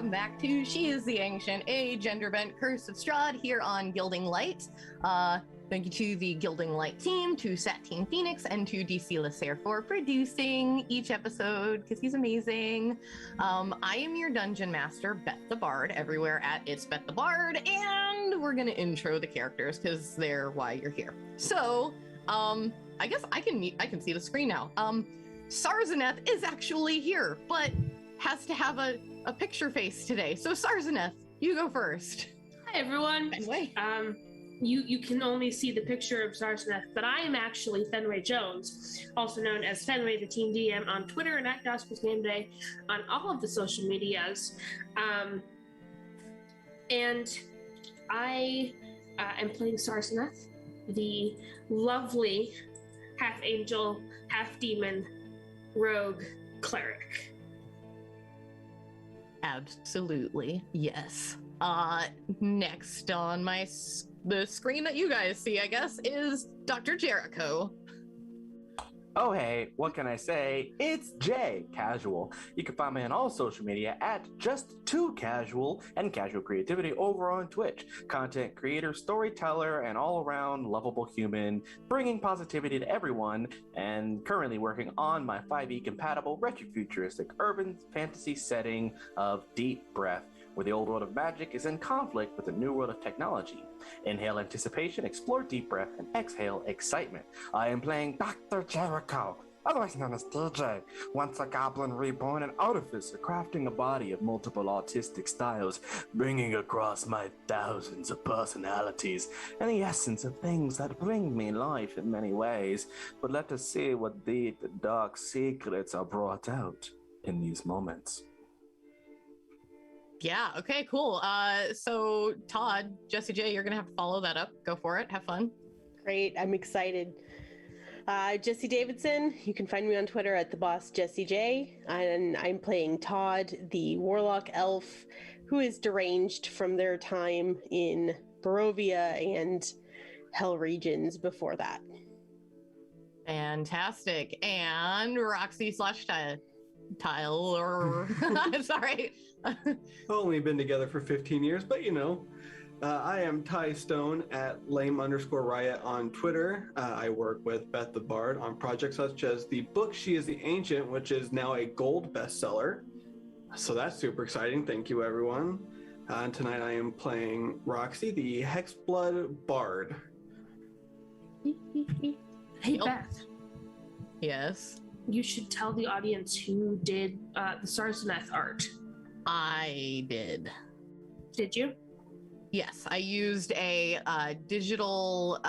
welcome back to She is the Ancient, a genderbent Curse of Strahd here on Gilding Light. Thank you to the Gilding Light team, to Satine Phoenix, and to DC Lasser for producing each episode, because he's amazing. I am your dungeon master, Beth the Bard, everywhere at It's Beth the Bard, and we're going to intro the characters, because they're why you're here. So, I guess I can see the screen now. Sarzaneth is actually here, but has to have a picture face today. So Sarzaneth, you go first. Hi everyone. Fenway. You can only see the picture of Sarzaneth, but I am actually Fenway Jones, also known as Fenway the Team DM on Twitter and at Gospel's Name Day on all of the social medias. And I am playing Sarzaneth, the lovely half-angel, half-demon rogue cleric. Absolutely, yes. Next on the screen that you guys see, I guess, is Dr. Jericho. Oh, hey, what can I say? It's Jay Casual. You can find me on all social media at Just2Casual and Casual Creativity over on Twitch. Content creator, storyteller, and all-around lovable human, bringing positivity to everyone, and currently working on my 5e compatible retrofuturistic urban fantasy setting of Deep Breath, where the old world of magic is in conflict with the new world of technology. Inhale anticipation, explore deep breath, and exhale excitement. I am playing Dr. Jericho, otherwise known as DJ, once a goblin reborn, an artificer crafting a body of multiple autistic styles, bringing across my thousands of personalities and the essence of things that bring me life in many ways. But let us see what deep and dark secrets are brought out in these moments. Yeah, okay, cool. So Todd, Jesse J, you're gonna have to follow that up. Go for it. Have fun. Great, I'm excited. Jesse Davidson, you can find me on Twitter at @thebossjessej, and I'm playing Todd, the warlock elf who is deranged from their time in Barovia and Hell regions before that. Fantastic. And Roxy / Tyler. Sorry. Only been together for 15 years, but you know. I am Ty Stone at lame_riot on Twitter. I work with Beth the Bard on projects such as the book She is the Ancient, which is now a gold bestseller. So that's super exciting. Thank you, everyone. And tonight I am playing Roxy, the Hexblood Bard. Hey, Beth. Yes? You should tell the audience who did the Sarzaneth art. I did. Did you? Yes, I used a digital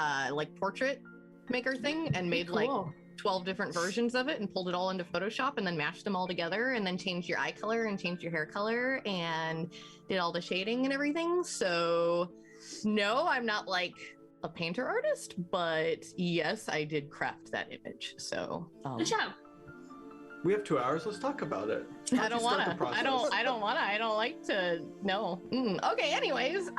portrait maker thing and made Cool. 12 different versions of it and pulled it all into Photoshop and then mashed them all together and then changed your eye color and changed your hair color and did all the shading and everything. So no, I'm not like a painter artist, but yes, I did craft that image. So Good job. We have 2 hours. Let's talk about it. I don't want to. I don't like to. No. Okay. Anyways,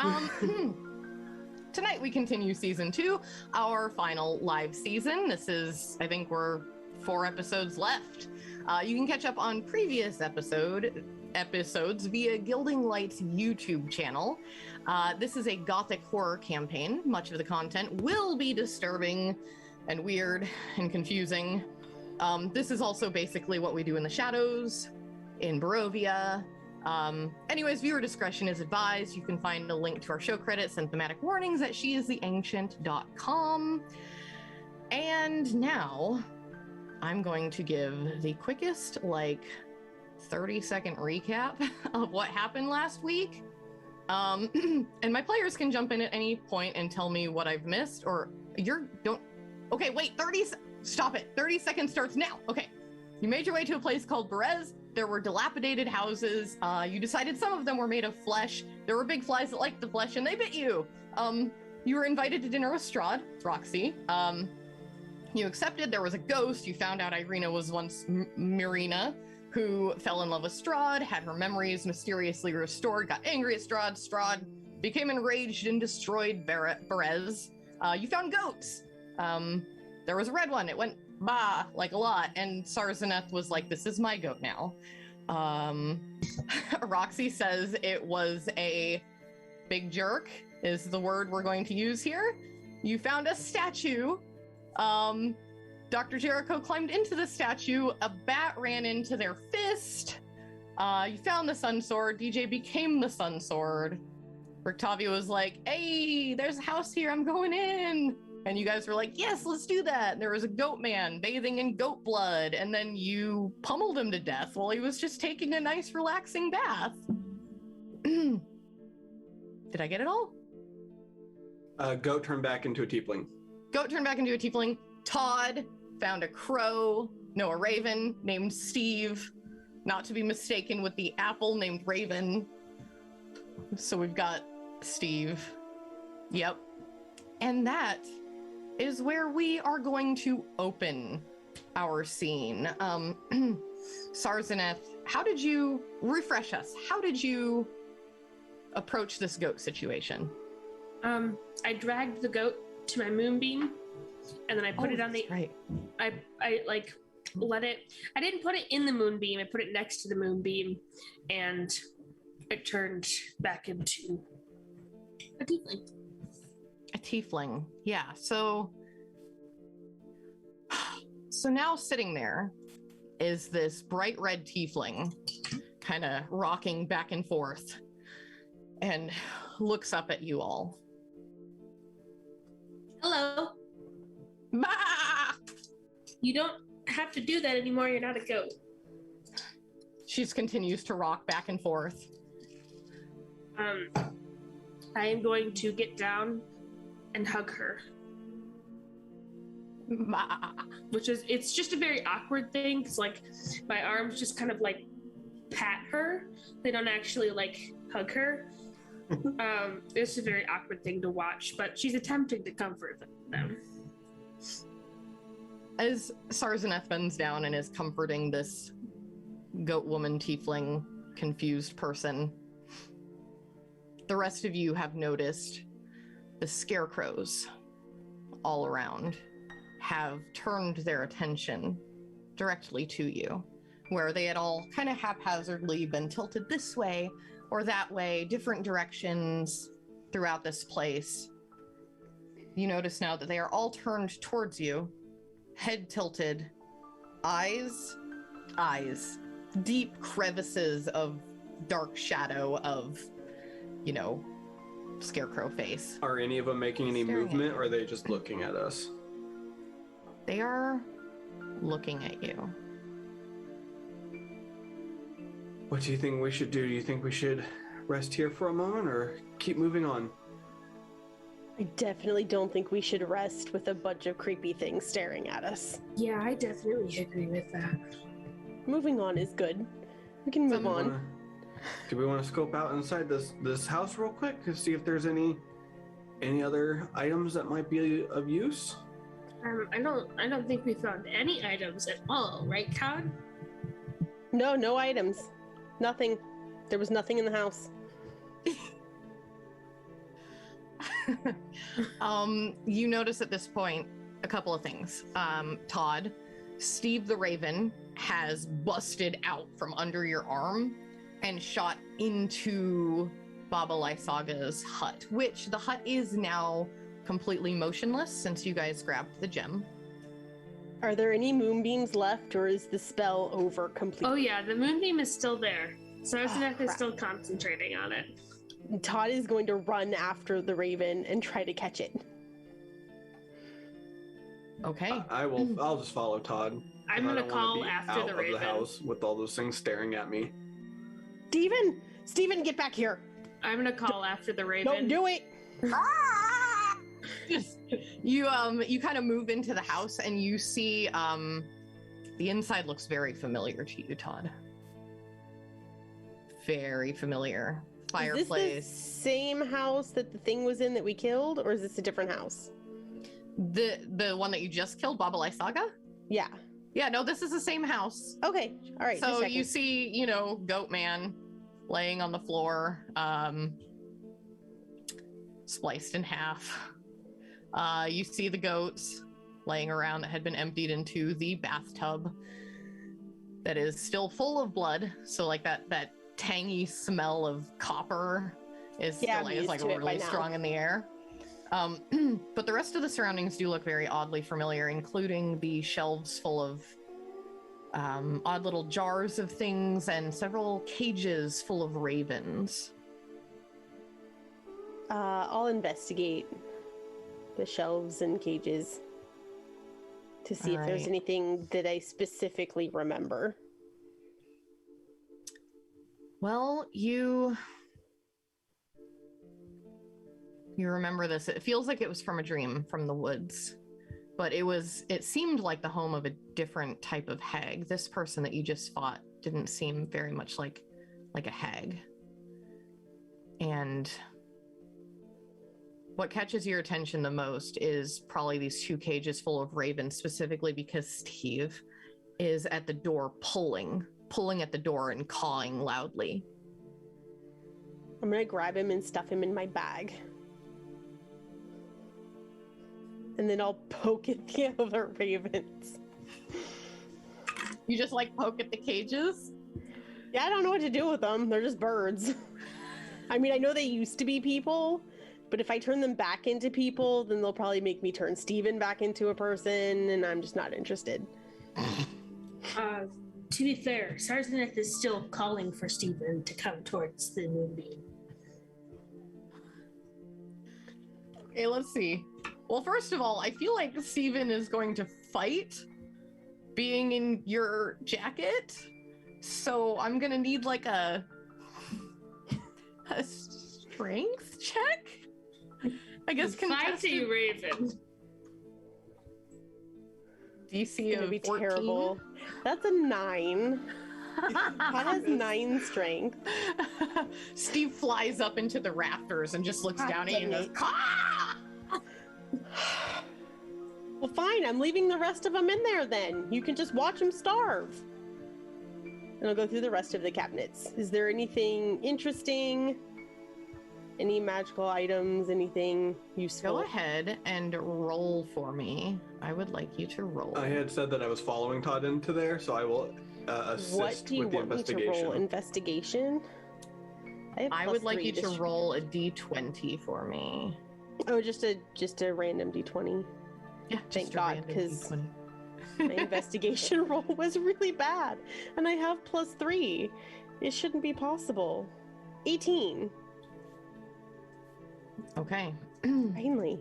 tonight we continue season 2, our final live season. This is, I think we're 4 episodes left. You can catch up on previous episodes via Gilding Light's YouTube channel. This is a gothic horror campaign. Much of the content will be disturbing and weird and confusing. This is also basically what we do in the shadows, in Barovia. Anyways, viewer discretion is advised. You can find a link to our show credits and thematic warnings at sheistheancient.com. And now, I'm going to give the quickest, 30-second recap of what happened last week. And my players can jump in at any point and tell me what I've missed, or okay, wait, stop it. 30 seconds starts now. Okay. You made your way to a place called Berez. There were dilapidated houses. You decided some of them were made of flesh. There were big flies that liked the flesh and they bit you. You were invited to dinner with Strahd, Roxy. You accepted. There was a ghost. You found out Irina was once Mirina, who fell in love with Strahd, had her memories mysteriously restored, got angry at Strahd. Strahd became enraged and destroyed Berez. You found goats. There was a red one. It went bah, a lot. And Sarzaneth was like, this is my goat now. Roxy says it was a big jerk, is the word we're going to use here. You found a statue. Dr. Jericho climbed into the statue. A bat ran into their fist. You found the Sun Sword. DJ became the Sun Sword. Rictavio was like, hey, there's a house here. I'm going in. And you guys were like, yes, let's do that. There was a goat man bathing in goat blood. And then you pummeled him to death while he was just taking a nice, relaxing bath. Did I get it all? Goat turned back into a tiefling. Goat turned back into a tiefling. Todd found a raven named Steve, not to be mistaken with the apple named Raven. So we've got Steve. Yep. And that is where we are going to open our scene. Sarzaneth, how did you refresh us? How did you approach this goat situation? I dragged the goat to my moonbeam, and then I put it on the. Right. I like let it. I didn't put it in the moonbeam. I put it next to the moonbeam, and it turned back into a tiefling. A tiefling, yeah. So now sitting there is this bright red tiefling, kind of rocking back and forth, and looks up at you all. Hello. Bah! You don't have to do that anymore. You're not a goat. She just continues to rock back and forth. I am going to get down and hug her. Bah! It's just a very awkward thing, because like my arms just kind of like pat her. They don't actually like hug her. It's a very awkward thing to watch, but she's attempting to comfort them. As Sarzaneth bends down and is comforting this goat woman, tiefling, confused person, the rest of you have noticed the scarecrows all around have turned their attention directly to you, where they had all kind of haphazardly been tilted this way or that way, different directions throughout this place. You notice now that they are all turned towards you, head tilted, eyes, deep crevices of dark shadow of, scarecrow face. Are any of them making any Staring movement, or are they just looking at us? They are looking at you. What do you think we should do? Do you think we should rest here for a moment or keep moving on? I definitely don't think we should rest with a bunch of creepy things staring at us. Yeah, I definitely agree with that. Moving on is good. We can move on. Do we want to scope out inside this house real quick to see if there's any other items that might be of use? I don't think we found any items at all, right, Todd? No items. Nothing. There was nothing in the house. You notice at this point a couple of things. Todd, Steve the Raven has busted out from under your arm and shot into Baba Lysaga's hut, which the hut is now completely motionless since you guys grabbed the gem. Are there any moonbeams left, or is the spell over completely? Oh yeah, the moonbeam is still there. Sarzaneth is still concentrating on it. Todd is going to run after the raven and try to catch it. Okay. I'll just follow Todd. I'm going to call after the raven. Out of the house with all those things staring at me. Steven, get back here. I'm going to call after the raven. Don't do it. Just you kind of move into the house and you see the inside looks very familiar to you, Todd. Very familiar. Fireplace. Is this the same house that the thing was in that we killed, or is this a different house? The one that you just killed, Baba Lysaga? Yeah. Yeah, no, this is the same house. Okay. All right. So you see, Goat Man laying on the floor, spliced in half. You see the goats laying around that had been emptied into the bathtub. that is still full of blood. So like that tangy smell of copper is still is like really strong in the air. But the rest of the surroundings do look very oddly familiar, including the shelves full of odd little jars of things and several cages full of ravens. I'll investigate the shelves and cages to see if there's anything that I specifically remember. Well, you remember this. It feels like it was from a dream from the woods, but it seemed like the home of a different type of hag. This person that you just fought didn't seem very much like a hag. And what catches your attention the most is probably these two cages full of ravens, specifically because Steve is at the door pulling at the door and cawing loudly. I'm gonna grab him and stuff him in my bag. And then I'll poke at the other ravens. You just like poke at the cages? Yeah, I don't know what to do with them. They're just birds. I mean, I know they used to be people, but if I turn them back into people, then they'll probably make me turn Steven back into a person, and I'm just not interested. To be fair, Sarzeneth is still calling for Steven to come towards the moonbeam. Okay, let's see. Well, first of all, I feel like Steven is going to fight being in your jacket. So I'm gonna need like a strength check? I guess Fighting Raven. DC gonna of be 14? terrible. That's a 9. That has 9 strength. Steve flies up into the rafters and just looks down at you and goes, "Caw!" Well, fine. I'm leaving the rest of them in there then. You can just watch them starve. And I'll go through the rest of the cabinets. Is there anything interesting? Any magical items? Anything useful? Go ahead and roll for me. I would like you to roll. I had said that I was following Todd into there, so I will assist What do you with the want me to investigation. roll? Investigation? I would like you to roll a d20 for me. Oh, just a random d20. Yeah, Thank God, because my investigation roll was really bad, and I have +3. It shouldn't be possible. 18. Okay. Finally.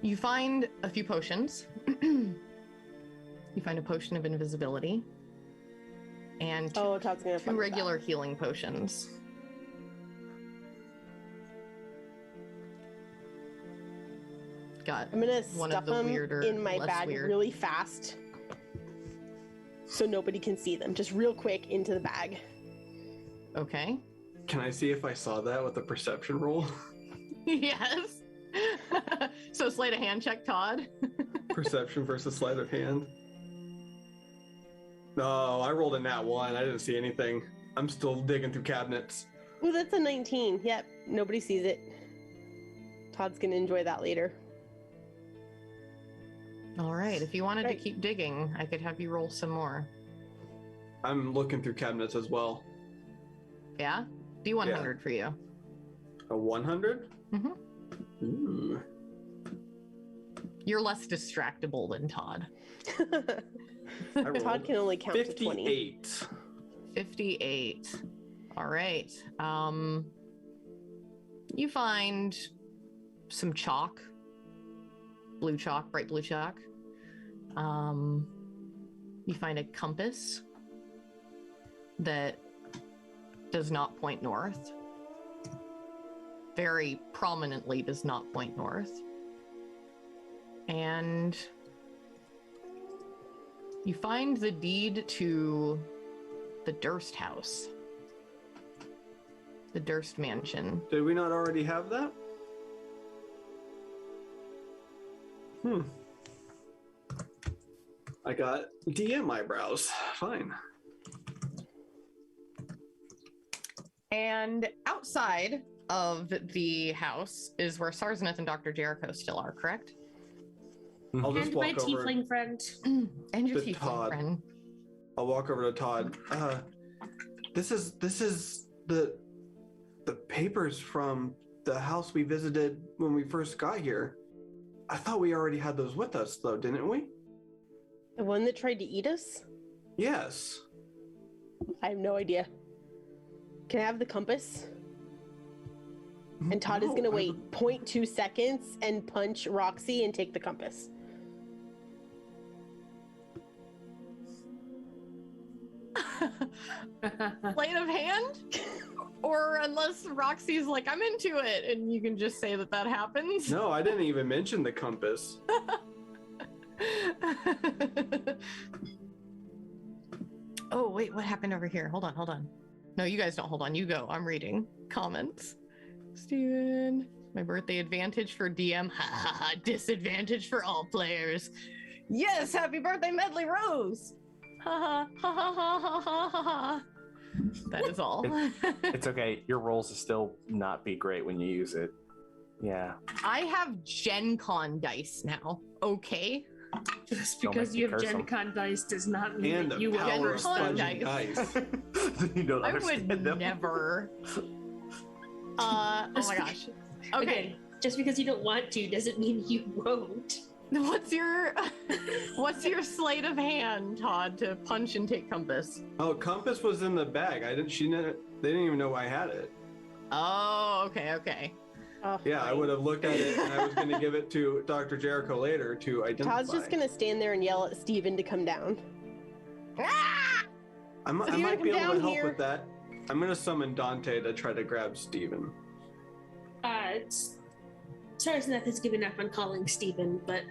You find a few potions. You find a potion of invisibility. And Todd's gonna two regular healing potions. Got I'm gonna one stuff of the them weirder, in my less bag weird. really fast, so nobody can see them. Just real quick into the bag. Okay. Can I see if I saw that with a perception roll? Yes. So sleight of hand check, Todd. Perception versus sleight of hand. No, I rolled a nat 1. I didn't see anything. I'm still digging through cabinets. Ooh, that's a 19. Yep, nobody sees it. Todd's gonna enjoy that later. All right. If you wanted to keep digging, I could have you roll some more. I'm looking through cabinets as well. Yeah? D100 for you. A 100? Mm-hmm. Ooh. You're less distractible than Todd. Todd can only count to 20. 58. 58. All right. You find some chalk. Blue chalk, bright blue chalk. You find a compass that does not point north. Very prominently does not point north. And you find the deed to the Durst house. The Durst mansion. Did we not already have that? I got DM eyebrows. Fine. And outside of the house is where Sarzeneth and Dr. Jericho still are, correct? I'll just And my walk over tiefling friend. And your to tiefling Todd. friend. I'll walk over to Todd. This is the papers from the house we visited when we first got here. I thought we already had those with us, though, didn't we? The one that tried to eat us? Yes. I have no idea. Can I have the compass? And Todd is No, going to I wait would- 0.2 seconds and punch Roxy and take the compass. Sleight of hand? Or unless Roxy's like, I'm into it, and you can just say that happens. No, I didn't even mention the compass. Oh, wait, what happened over here? Hold on. No, you guys don't hold on. You go. I'm reading comments. Steven, my birthday advantage for DM. Ha ha ha. Disadvantage for all players. Yes, happy birthday, Medley Rose. Ha ha ha ha ha ha ha ha. That is all. It's okay. Your rolls will still not be great when you use it. Yeah. I have Gen Con dice now. Okay. Just Don't because make me you have curse Gen 'em. Con dice does not mean And that the you will power of Gen Con spudging dice. dice. You don't I understand would them. never. Oh my gosh. Okay. Again, just because you don't want to doesn't mean you won't. What's your sleight of hand, Todd, to punch and take compass? Oh, compass was in the bag. They didn't even know I had it. Oh, okay. Oh, Yeah, I fine. would have looked at it and I was going to give it to Dr. Jericho later to identify. Todd's just going to stand there and yell at Steven to come down. Ah! I Steven, might be come able to down help here. with that. I'm going to summon Dante to try to grab Steven. Sarsnath has given up on calling Stephen, but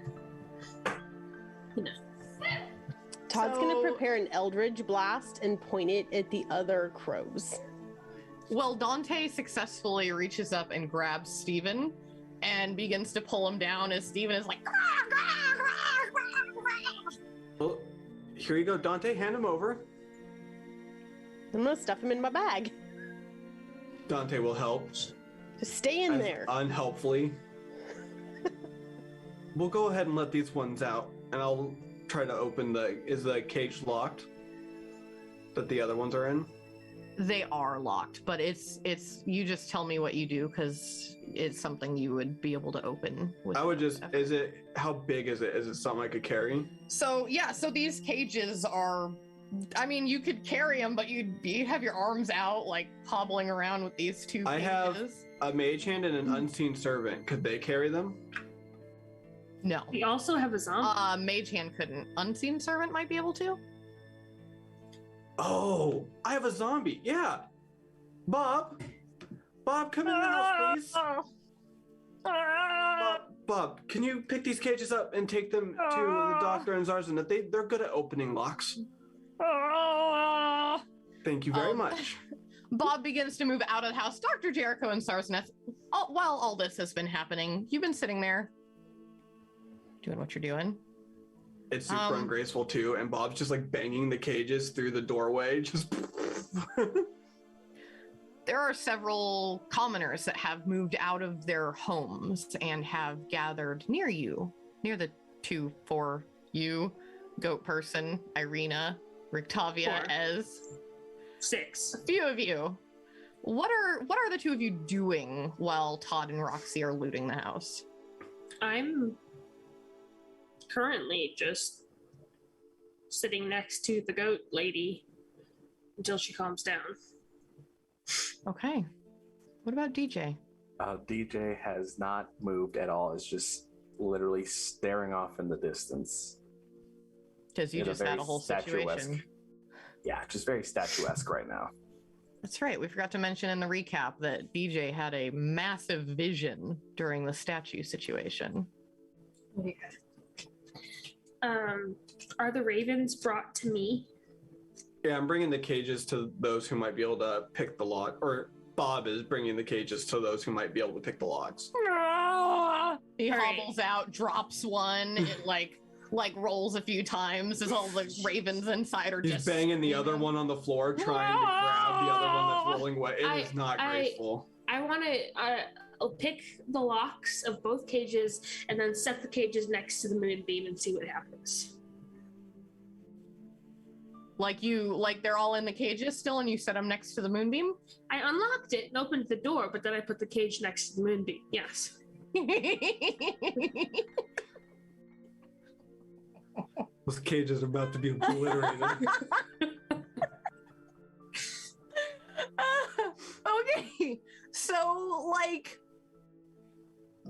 Todd's going to So- prepare an Eldritch Blast and point it at the other crows. Well, Dante successfully reaches up and grabs Steven and begins to pull him down as Steven is like, Well, here you go, Dante. Hand him over. I'm going to stuff him in my bag. Dante will help. Just stay in as there. Unhelpfully. We'll go ahead and let these ones out, and I'll try to open is the cage locked that the other ones are in? They are locked, but it's you just tell me what you do because it's something you would be able to open. I would just, how big is it? Is it something I could carry? So these cages are, I mean, you could carry them, but you'd have your arms out, like hobbling around with these two I cages. have a mage hand and an unseen servant. Could they carry them? No. we also have a zombie. Mage hand couldn't. Unseen servant might be able to. Oh, I have a zombie. Yeah. Bob, come in the house, please. Bob, can you pick these cages up and take them to the doctor and Zarzan? They're good at opening locks. Thank you very much. Bob begins to move out of the house. Dr. Jericho and Sarsneth, while all this has been happening, you've been sitting there doing what you're doing. It's super ungraceful too, and Bob's just like banging the cages through the doorway. Just There are several commoners that have moved out of their homes and have gathered near you, near the 2 for you, Goat Person, Irina, Rictavia, 4. Ez. 6. A few of you. What are the two of you doing while Todd and Roxy are looting the house? I'm currently just sitting next to the goat lady until she calms down. Okay. What about DJ? DJ has not moved at all. It's just literally staring off in the distance. Because you In a just had very a whole statuesque- situation. Yeah, just very statuesque right now. That's right. We forgot to mention in the recap that DJ had a massive vision during the statue situation. Are the ravens brought to me? yeah, I'm bringing the cages to those who might be able to pick the lock, or Bob is bringing the cages to those who might be able to pick the locks. He All right. hobbles out, drops one, it like rolls a few times as all the ravens inside are He's just banging the other one on the floor, trying to grab the other one that's rolling away. It is not I- graceful. I want to. I'll pick the locks of both cages and then set the cages next to the moonbeam and see what happens. Like they're all in the cages still, and you set them next to the moonbeam. I unlocked it and opened the door, but then I put the cage next to the moonbeam. Yes. Those cages are about to be obliterated. Okay, so like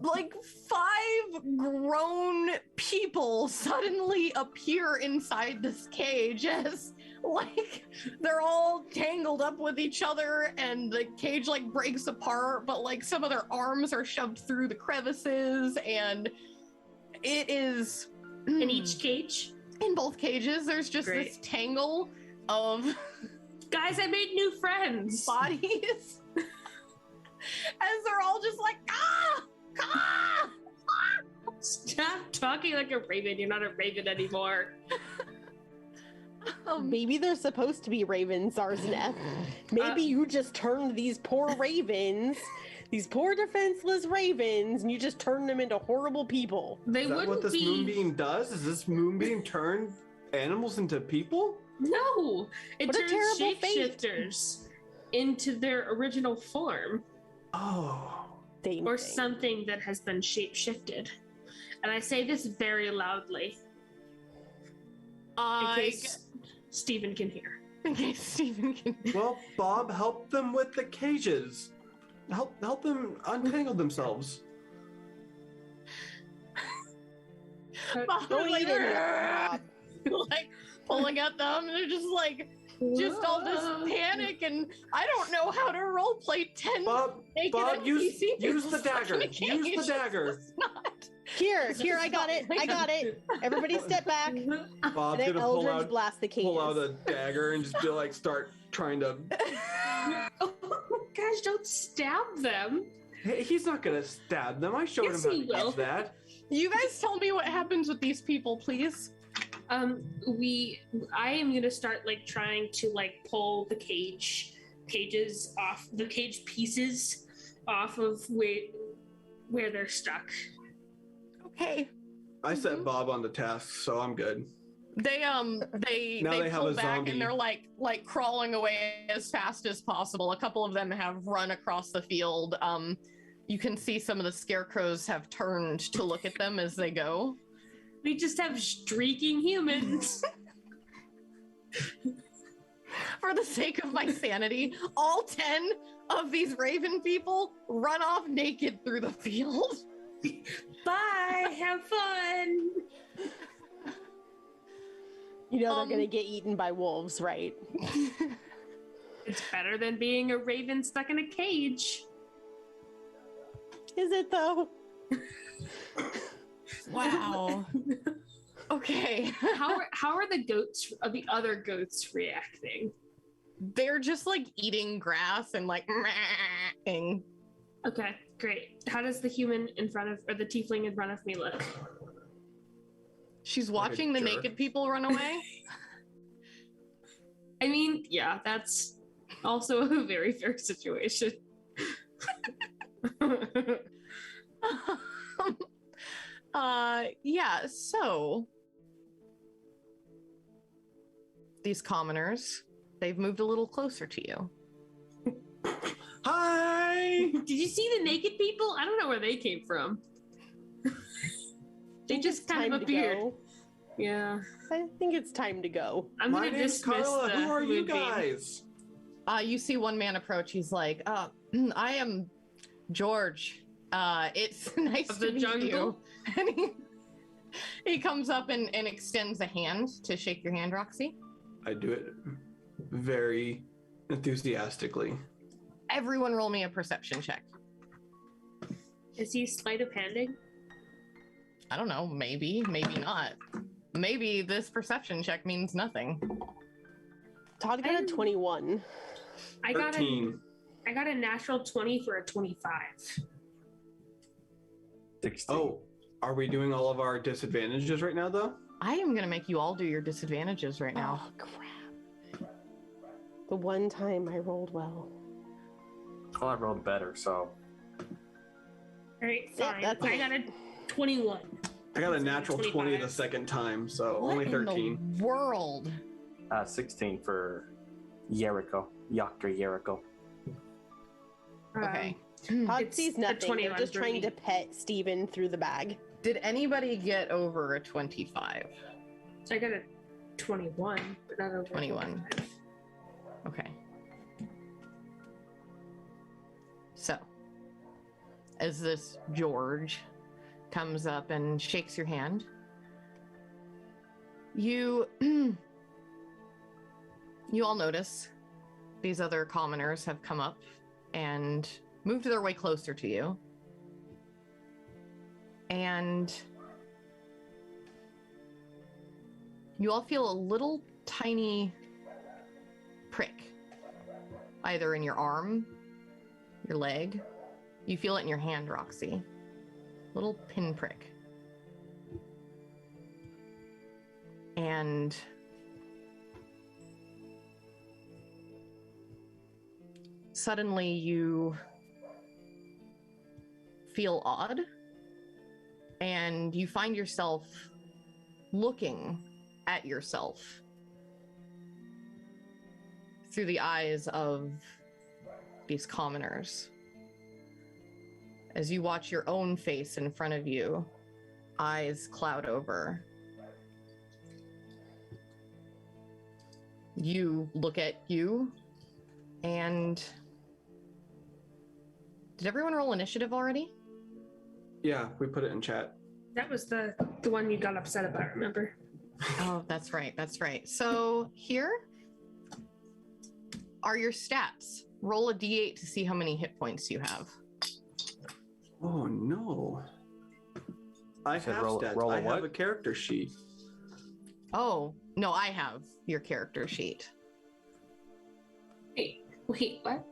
5 grown people suddenly appear inside this cage as like they're all tangled up with each other, and the cage like breaks apart, but like some of their arms are shoved through the crevices, and it is In each cage? in both cages there's just Great. this tangle of Guys, I made new friends. bodies as they're all just like ah. Stop talking like a raven. You're not a raven anymore. Maybe they're supposed to be ravens, Zarzaneth. Maybe you just turned these poor ravens, these poor defenseless ravens, and you just turned them into horrible people. They Is that wouldn't what this be. moonbeam does? Does this moonbeam turn animals into people? No, it What a turns terrible fate. shapeshifters into their original form, Oh. Same or thing. something that has been shapeshifted. And I say this very loudly in case Stephen can hear. In case Stephen can. Well, Bob, help them with the cages. Help them untangle themselves. Bob, Go like, eat it, Bob. like pulling at them, and they're just like all this panic, and I don't know how to roleplay 10 Bob, naked Bob, use NPC the dagger. stuck in a Use the cage. dagger. This is not- Here, I got it. I got it. Everybody step back. Bob's And then gonna pull Eldridge blast the cages. pull out a dagger and just be like, start trying to. Oh, gosh, don't stab them. Hey, he's not gonna stab them. I showed Yes, him how he to will. use that. You guys tell me what happens with these people, please. I am gonna start like trying to like pull the cages off, the cage pieces off of where they're stuck. Okay. I set Bob on the task, so I'm good. They Now they they have pull a back zombie. and they're like crawling away as fast as possible. A couple of them have run across the field. You can see some of the scarecrows have turned to look at them as they go. We just have streaking humans. For the sake of my sanity, all 10 of these raven people run off naked through the field. Bye, have fun. You know they're gonna get eaten by wolves, right? It's better than being a raven stuck in a cage. Is it though? Wow. Okay. How are the other goats reacting? They're just like eating grass and like "Meh-ing." Okay, great. How does the human in front of, or the tiefling in front of me look? She's Like a watching the jerk. naked people run away. I mean, yeah, that's also a very fair situation. Yeah, so these commoners, they've moved a little closer to you. Hi! Did you see the naked people? I don't know where they came from. They just kind of appeared. Go. Yeah. I think it's time to go. I'm My gonna name's dismiss Carla. the Who are you moonbeam. guys? You see one man approach. He's like, I am George. It's nice Of to the meet you. jungle? And he comes up and extends a hand to shake your hand, Roxy. I do it very enthusiastically. Everyone roll me a perception check. Is he sleight of handing? I don't know, maybe not. Maybe this perception check means nothing. Todd got a 21. I got 13. I got a natural 20 for a 25. 16. Oh, are we doing all of our disadvantages right now, though? I am gonna make you all do your disadvantages right now. Oh crap. The one time I rolled well. Well, I rolled better, so All right, Yeah, fine. that's I it. got a 21. I got a natural 20 25. the second time, so What only in 13. the world? 16 for Jericho. Dr. Jericho. Okay. Todd It's sees a nothing. They're 21 just for trying me. to pet Steven through the bag. Did anybody get over a 25? So I got a 21, but not over 21. 25. Okay. So, as this George comes up and shakes your hand, you you all notice these other commoners have come up and moved their way closer to you. And you all feel a little tiny prick, either in your arm, your leg. You feel it in your hand, Roxy. Little pinprick. And suddenly you feel odd, and you find yourself looking at yourself through the eyes of these commoners. As you watch your own face in front of you, eyes cloud over. You look at you, and did everyone roll initiative already? Yeah, we put it in chat. That was the one you got upset about, remember? Oh, that's right. That's right. So here are your stats. Roll a d8 to see how many hit points you have. Oh no. I said have roll- stats. roll a I what? have a character sheet. Oh, no, I have your character sheet. Wait, what?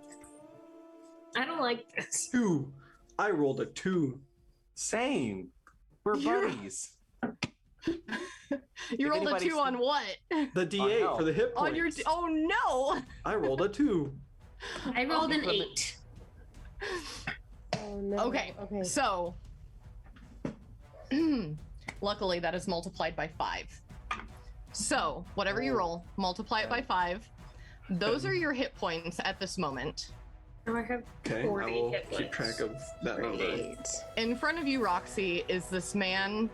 I don't like this. 2. I rolled a 2. Same. We're You're- buddies. You If rolled a anybody's 2 on what? The D8 no. for the hit points. On your... Oh, no! I rolled a 2. I rolled an Oh, 8. Oh no. Okay, Okay. so... luckily, that is multiplied by 5. So, whatever you roll, multiply it by 5. Those are your hit points at this moment. Oh, I have Okay, 40 I will hit keep points. track of that number. Great. In front of you, Roxy, is this man,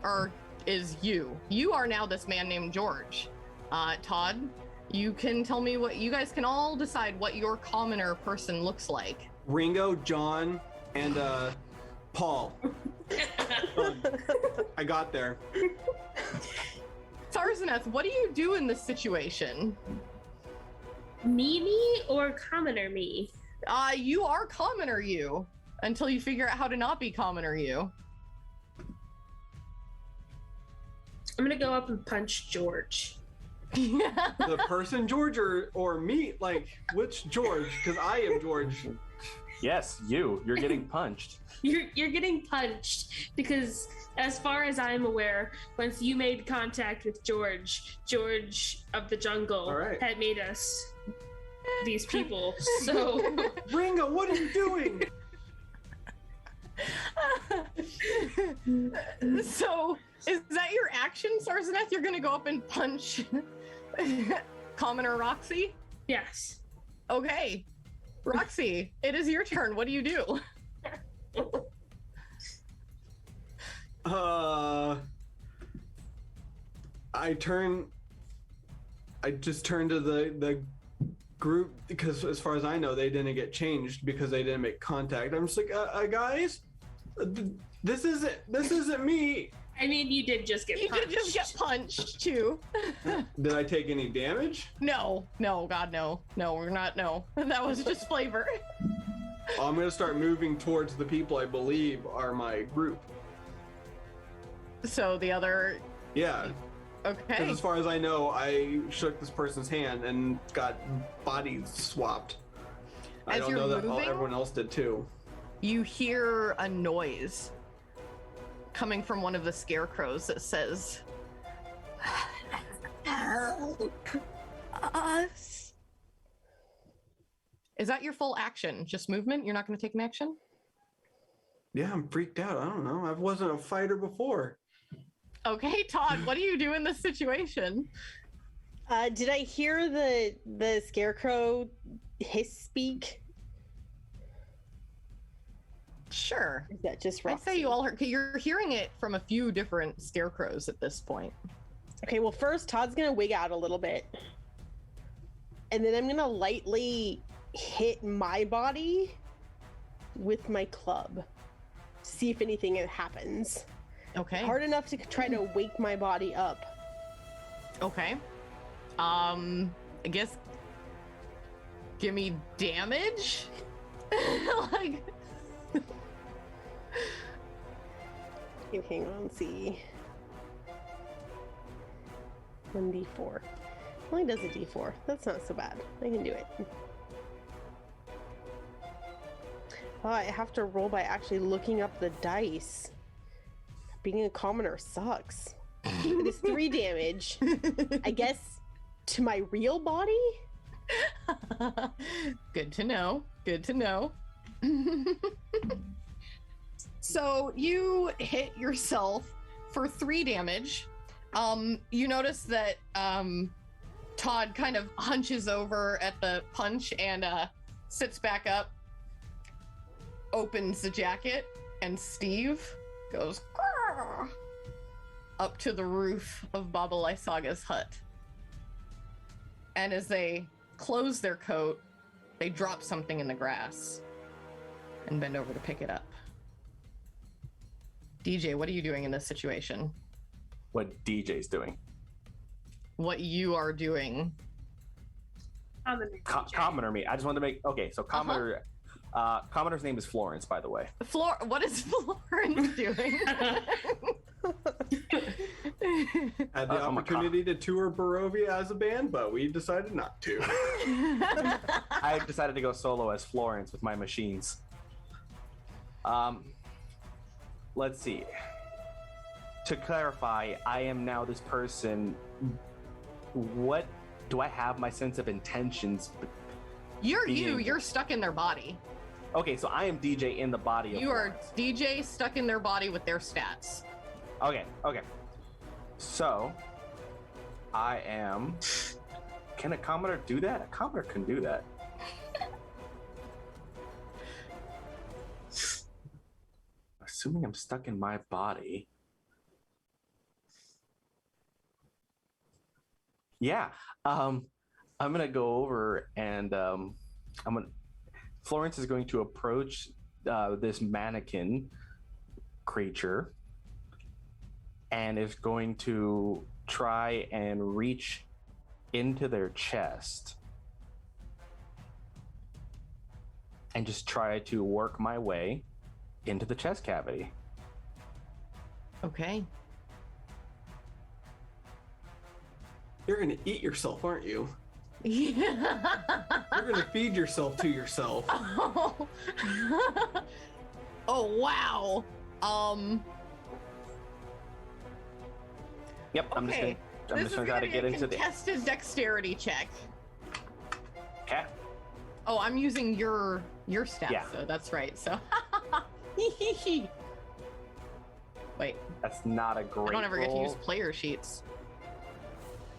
or is you. You are now this man named George. Todd, you can tell me what, you guys can all decide what your commoner person looks like. Ringo, John, and Paul. I got there. Tarzaneth, what do you do in this situation? Me or commoner me? You are commoner you, until you figure out how to not be commoner you. I'm gonna go up and punch George. The person George or me? Like, which George? Because I am George. Yes, you. You're getting punched. You're getting punched because, as far as I'm aware, once you made contact with George of the jungle All right. had made us these people. So Ringo, what are you doing? So, is that your action, Tarzaneth? You're gonna go up and punch commoner Roxy? yes. Okay. Roxy, it is your turn. What do you do? I just turn to the group because as far as I know, they didn't get changed because they didn't make contact. I'm just like, guys, this isn't me. I mean, you did just get You punched. did just get punched too. Did I take any damage? No, God, no. No, we're not, no. That was just flavor. I'm gonna start moving towards the people I believe are my group. So the other, Yeah, because okay. as far as I know, I shook this person's hand and got bodies swapped. I As don't you're know that moving? everyone else did too. You hear a noise coming from one of the scarecrows that says, "Help us." Is that your full action? Just movement? You're not going to take an action? Yeah, I'm freaked out. I don't know. I wasn't a fighter before. Okay, Todd, what do you do in this situation? Did I hear the scarecrow hiss speak? Sure. Is that just I'd Roxy? say you all heard. You're hearing it from a few different scarecrows at this point. Okay, well, first Todd's gonna wig out a little bit, and then I'm gonna lightly hit my body with my club, see if anything happens. Okay. Hard enough to try to wake my body up. Okay. I guess give me damage? Like Okay, hang on, see. 1d4. Only does a d4. That's not so bad. I can do it. Oh, I have to roll by actually looking up the dice. Being a commoner sucks. It is 3 damage. I guess to my real body? good to know. Good to know. So you hit yourself for 3 damage. You notice that Todd kind of hunches over at the punch and sits back up, opens the jacket, and Steve goes "Grrr," up to the roof of Baba Lysaga's hut. And as they close their coat, they drop something in the grass and bend over to pick it up. DJ, what are you doing in this situation? What DJ's doing? What you are doing? Commoner me. I just wanted to make so Commoner. Commoner's name is Florence, by the way. What is Florence doing? Had the opportunity to tour Barovia as a band, but we decided not to. I decided to go solo as Florence with my machines. Let's see. To clarify, I am now this person. What do I have my sense of intentions? You're stuck in their body. Okay, so I am DJ in the body of You are Florence. DJ stuck in their body with their stats. Okay. So, I am... Can a commoner do that? A commoner can do that. Assuming I'm stuck in my body... Yeah, I'm gonna go over and Florence is going to approach this mannequin creature and is going to try and reach into their chest and just try to work my way into the chest cavity. Okay. You're gonna eat yourself, aren't you? Yeah. You're gonna feed yourself to yourself. Oh. Oh wow. Yep, I'm just Okay. gonna try to get into the... contested dexterity check. Okay. Oh, I'm using your stats, Yeah. so that's right. So wait, That's not a great I don't ever get to roll. use player sheets.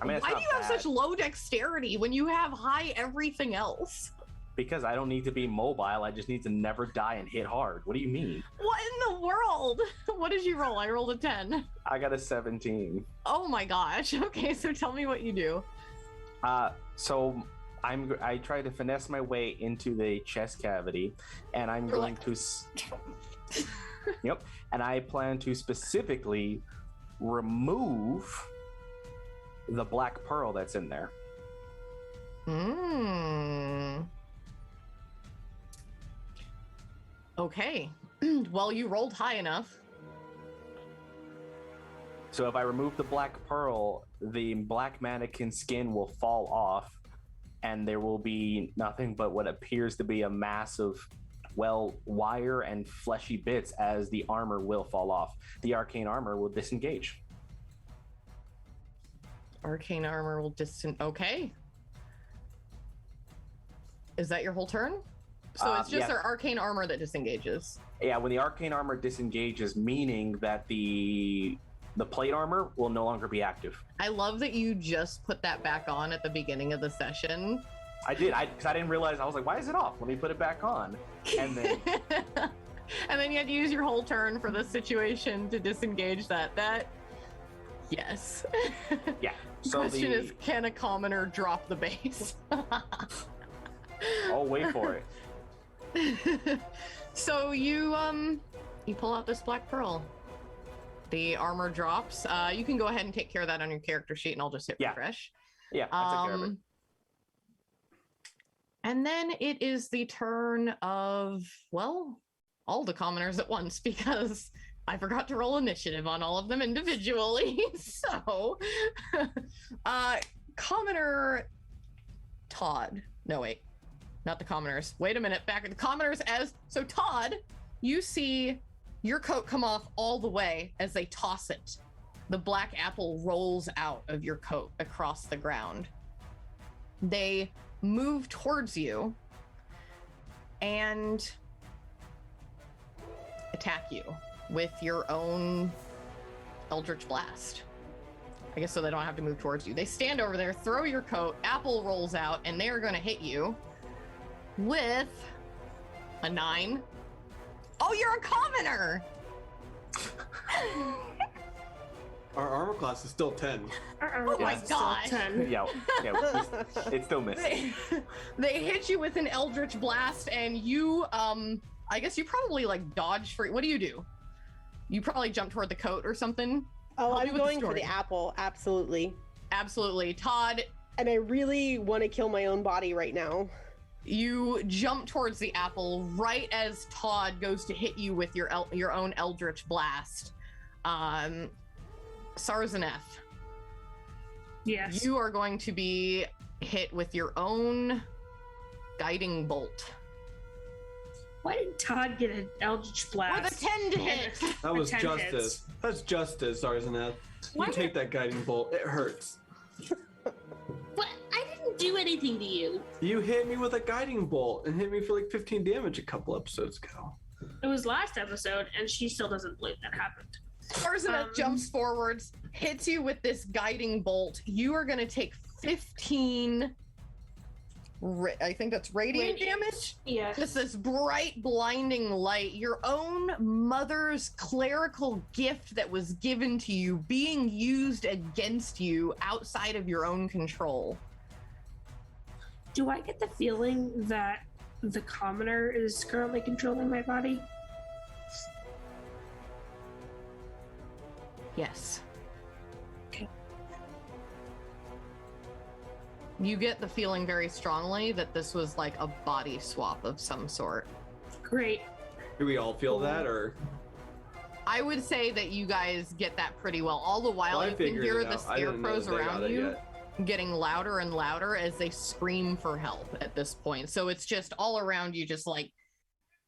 I mean, it's Why not do you have bad, such low dexterity when you have high everything else? because I don't need to be mobile. I just need to never die and hit hard. What do you mean? What in the world? What did you roll? I rolled a 10. I got a 17. Oh my gosh. Okay, so tell me what you do. So I try to finesse my way into the chest cavity, and I'm You're going like- to. Yep, and I plan to specifically remove the black pearl that's in there. Okay. Well, you rolled high enough. So if I remove the black pearl, the black mannequin skin will fall off, and there will be nothing but what appears to be a mass of, well, wire and fleshy bits, as the armor will fall off. The arcane armor will disengage. Arcane armor will Okay. Is that your whole turn? So it's just yeah. their arcane armor that disengages. Yeah, when the arcane armor disengages, meaning that the plate armor will no longer be active. I love that you just put that back on at the beginning of the session. I did, because I didn't realize. I was like, why is it off? Let me put it back on. And then and then you had to use your whole turn for the situation to disengage that. Yes. yeah. The So question is, can a commoner drop the base? I'll wait for it. So you pull out this black pearl. The armor drops. You can go ahead and take care of that on your character sheet, and I'll just hit refresh. Yeah, I took care of it. And then it is the turn of, well, all the commoners at once, because I forgot to roll initiative on all of them individually. So, commoner Todd. No, wait. Not the commoners. Wait a minute. Back at the commoners so Todd, you see your coat come off all the way as they toss it. The black apple rolls out of your coat across the ground. They move towards you and attack you with your own Eldritch Blast. I guess so they don't have to move towards you. They stand over there, throw your coat, apple rolls out, and they are going to hit you with a 9. Oh, you're a commoner! Our armor class is still 10. Oh my god! Yeah, it still missed. They hit you with an Eldritch Blast, and you, I guess you probably like dodge for. What do? You probably jump toward the coat or something. Oh, I'm going for the apple. Absolutely. Absolutely. Todd. And I really want to kill my own body right now. You jump towards the apple right as Todd goes to hit you with your own Eldritch Blast. Sarzaneth. Yes. You are going to be hit with your own guiding bolt. Why did Todd get an Eldritch Blast? With a 10 to hit. That was 10 justice. hits. That's justice, Sarzaneth. You take that guiding bolt. It hurts. What? I didn't do anything to you. You hit me with a guiding bolt and hit me for like 15 damage a couple episodes ago. It was last episode, and she still doesn't believe that happened. Sarzaneth jumps forwards, hits you with this guiding bolt. You are going to take 15... I think that's radiant damage? Yeah. Just this bright, blinding light. Your own mother's clerical gift that was given to you being used against you outside of your own control. Do I get the feeling that the commoner is currently controlling my body? Yes. Okay. You get the feeling very strongly that this was like a body swap of some sort. Great. Do we all feel that, or? I would say that you guys get that pretty well. All the while, you can hear the scarecrows around you getting louder and louder as they scream for help at this point. So it's just all around you, just like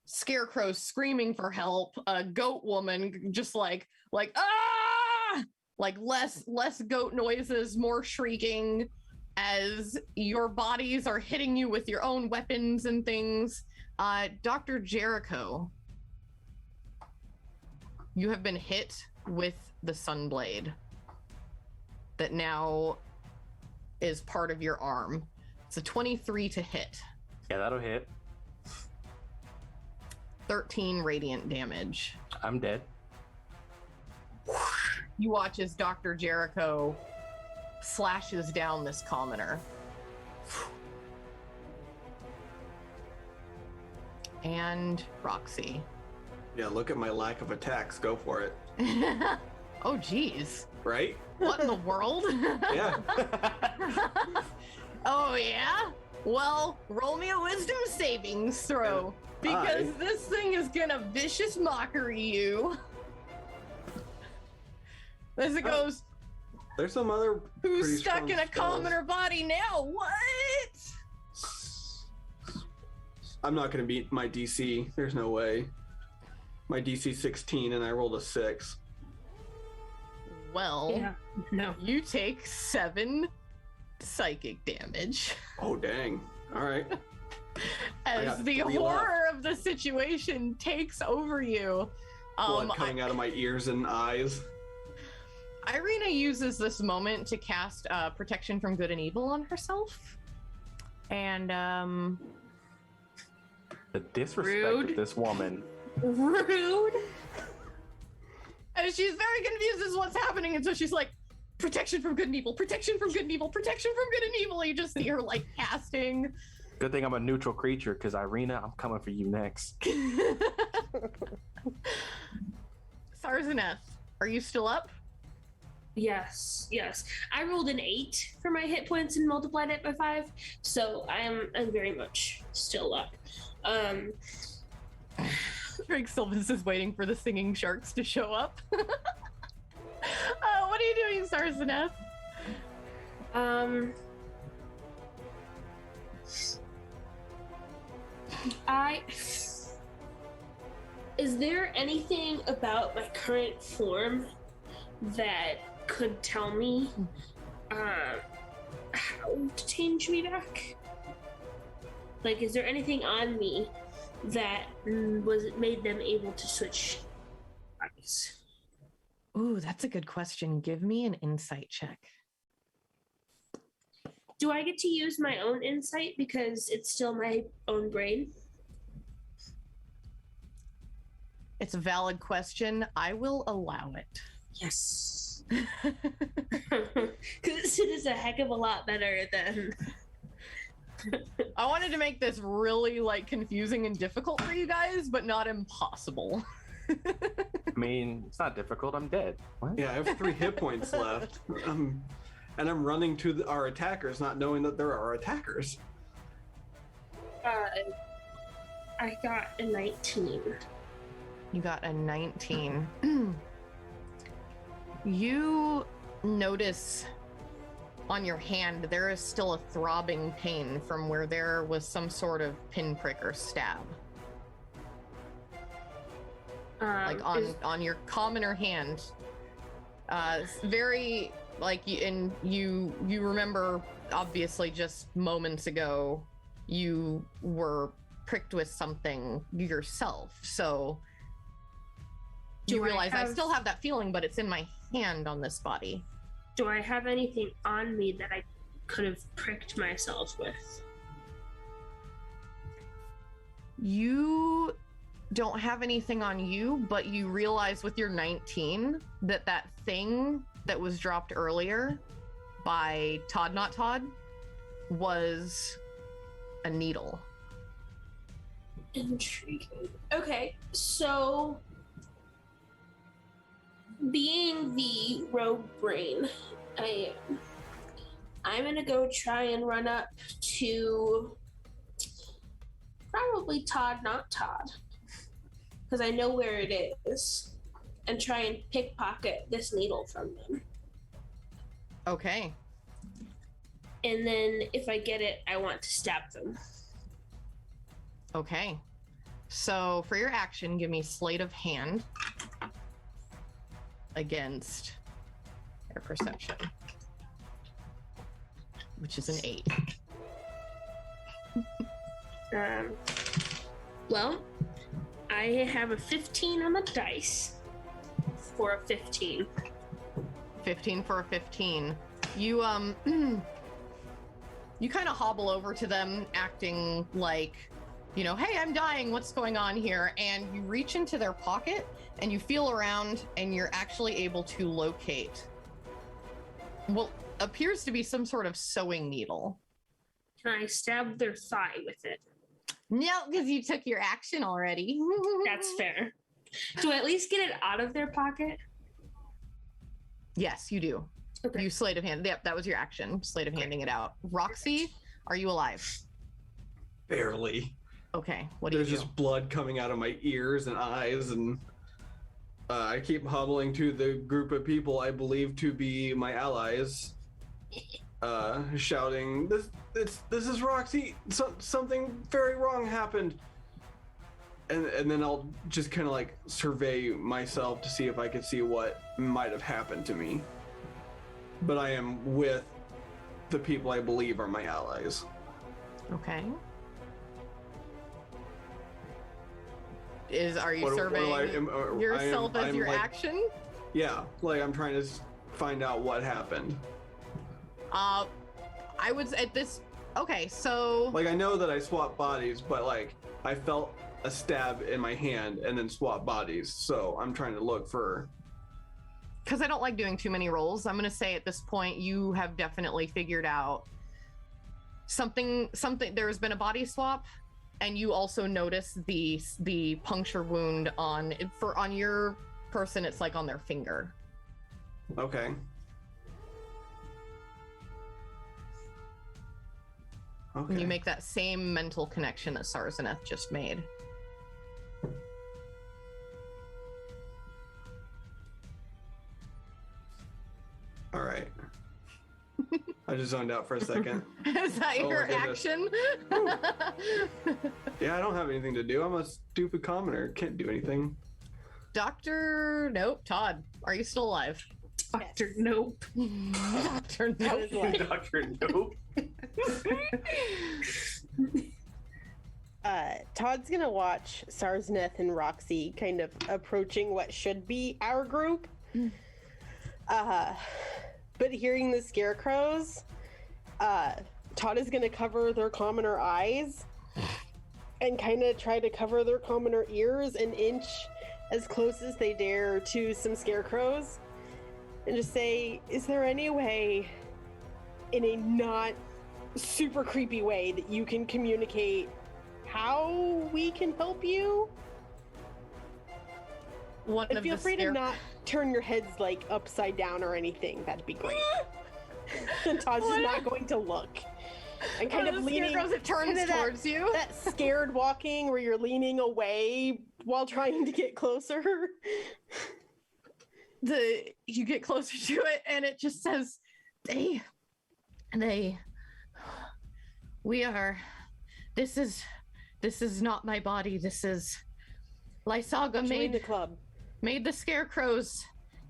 scarecrows screaming for help, a goat woman just like ah, like less goat noises, more shrieking as your bodies are hitting you with your own weapons and things. Dr. Jericho, you have been hit with the Sunblade that now is part of your arm. It's a 23 to hit. Yeah, that'll hit. 13 radiant damage. I'm dead. You watch as Dr. Jericho slashes down this commoner. And Roxy. Yeah, look at my lack of attacks. Go for it. Oh, geez. Right? What in the world? Yeah. Oh, yeah? Well, roll me a wisdom savings throw. Because this thing is gonna vicious mockery you. As it goes, there's some other. who's stuck in a commoner body now? What? I'm not going to beat my DC. There's no way. My DC 16 and I rolled a 6. Well, Yeah. No. you take 7 psychic damage. Oh, dang. All right. As the horror of the situation takes over you. Blood coming out of my ears and eyes. Irina uses this moment to cast protection from good and evil on herself. And the disrespect of this woman. Rude. And she's very confused as to what's happening, and so she's like, protection from good and evil, protection from good and evil, protection from good and evil. You just see her like casting. Good thing I'm a neutral creature, because Irina, I'm coming for you next. Sarzaneth, are you still up? Yes. I rolled an 8 for my hit points and multiplied it by 5, so I'm very much still up. Drake Sylvans is waiting for the singing sharks to show up. What are you doing, Sarzaneth? Is there anything about my current form that could tell me how to change me back? Like, is there anything on me that made them able to switch bodies? Ooh, that's a good question. Give me an insight check. Do I get to use my own insight because it's still my own brain? It's a valid question. I will allow it. Yes. Because it is a heck of a lot better than... I wanted to make this really like confusing and difficult for you guys, but not impossible. I mean, it's not difficult. I'm dead. What? Yeah, I have 3 hit points left. And I'm running to our attackers, not knowing that there are attackers. I got a 19. You got a 19. You notice on your hand there is still a throbbing pain from where there was some sort of pinprick or stab. Like on your commoner hand. Very like you remember obviously just moments ago you were pricked with something yourself, so you realize I still have that feeling, but it's in my hand on this body. Do I have anything on me that I could have pricked myself with? You don't have anything on you, but you realize with your 19 that thing that was dropped earlier by Todd Not Todd was a needle. Intriguing. Okay, so being the rogue brain I'm gonna go try and run up to probably Todd Not Todd, because I know where it is, and try and pickpocket this needle from them. Okay. And then if I get it, I want to stab them. Okay. So for your action, give me sleight of hand against their perception, which is an 8. Well, I have a 15 on the dice for a 15. 15 for a 15. You you kind of hobble over to them acting like, hey, I'm dying, what's going on here? And you reach into their pocket and you feel around and you're actually able to locate what appears to be some sort of sewing needle. Can I stab their thigh with it? No, because you took your action already. That's fair. Do I at least get it out of their pocket? Yes, you do. Okay. You sleight of hand. Yep, that was your action. Sleight of handing it out. Roxy, are you alive? Barely. Okay, what do There's you do? just blood coming out of my ears and eyes, and I keep hobbling to the group of people I believe to be my allies, shouting, "This is Roxy. Something very wrong happened." And then I'll just kind of like survey myself to see if I could see what might have happened to me. But I am with the people I believe are my allies. Okay. Are you What surveying yourself as your like, action? Yeah, like I'm trying to find out what happened. I would at this. Okay, so Like I know that I swapped bodies, but like I felt a stab in my hand and then swapped bodies. So I'm trying to look for. Because I don't like doing too many rolls, I'm gonna say at this point you have definitely figured out something. There's been a body swap, and you also notice the puncture wound on your person. It's like on their finger. Okay. Okay. And you make that same mental connection that Sarzeneth just made. All right. I just zoned out for a second. Is that Oh your my goodness. action? Yeah, I don't have anything to do. I'm a stupid commoner. Can't do anything. Nope, Todd, are you still alive? Doctor, nope. Doctor, That is like, Doctor Nope. Todd's gonna watch Sarzneth and Roxy kind of approaching what should be our group. But hearing the scarecrows, Todd is gonna cover their commoner eyes and kind of try to cover their commoner ears an inch as close as they dare to some scarecrows and just say, is there any way in a not super creepy way that you can communicate how we can help you? And feel free to not turn your heads like upside down or anything. That'd be great. And Todd's just not going to look. And kind of leaning. It turns towards you. That scared walking where you're leaning away while trying to get closer. You get closer to it, and it just says, this is not my body. This is Lysaga Join the club. Made the scarecrows,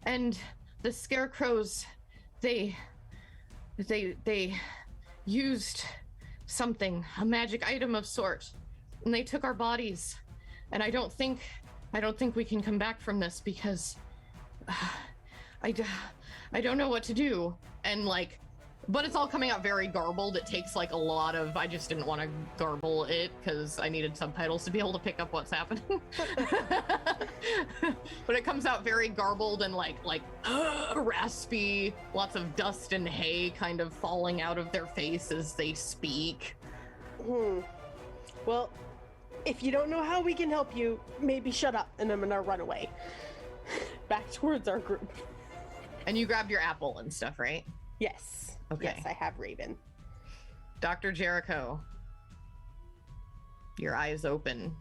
and the scarecrows, they used something, a magic item of sort, and they took our bodies, and I don't think we can come back from this because I don't know what to do. And like, but it's all coming out very garbled. It takes like a lot of, I just didn't want to garble it because I needed subtitles to be able to pick up what's happening. But it comes out very garbled and like raspy, lots of dust and hay kind of falling out of their face as they speak. Well, if you don't know how we can help you, maybe shut up and I'm gonna run away. Back towards our group. And you grabbed your apple and stuff, right? Yes. Okay. Yes, I have Raven. Dr. Jericho, your eyes open.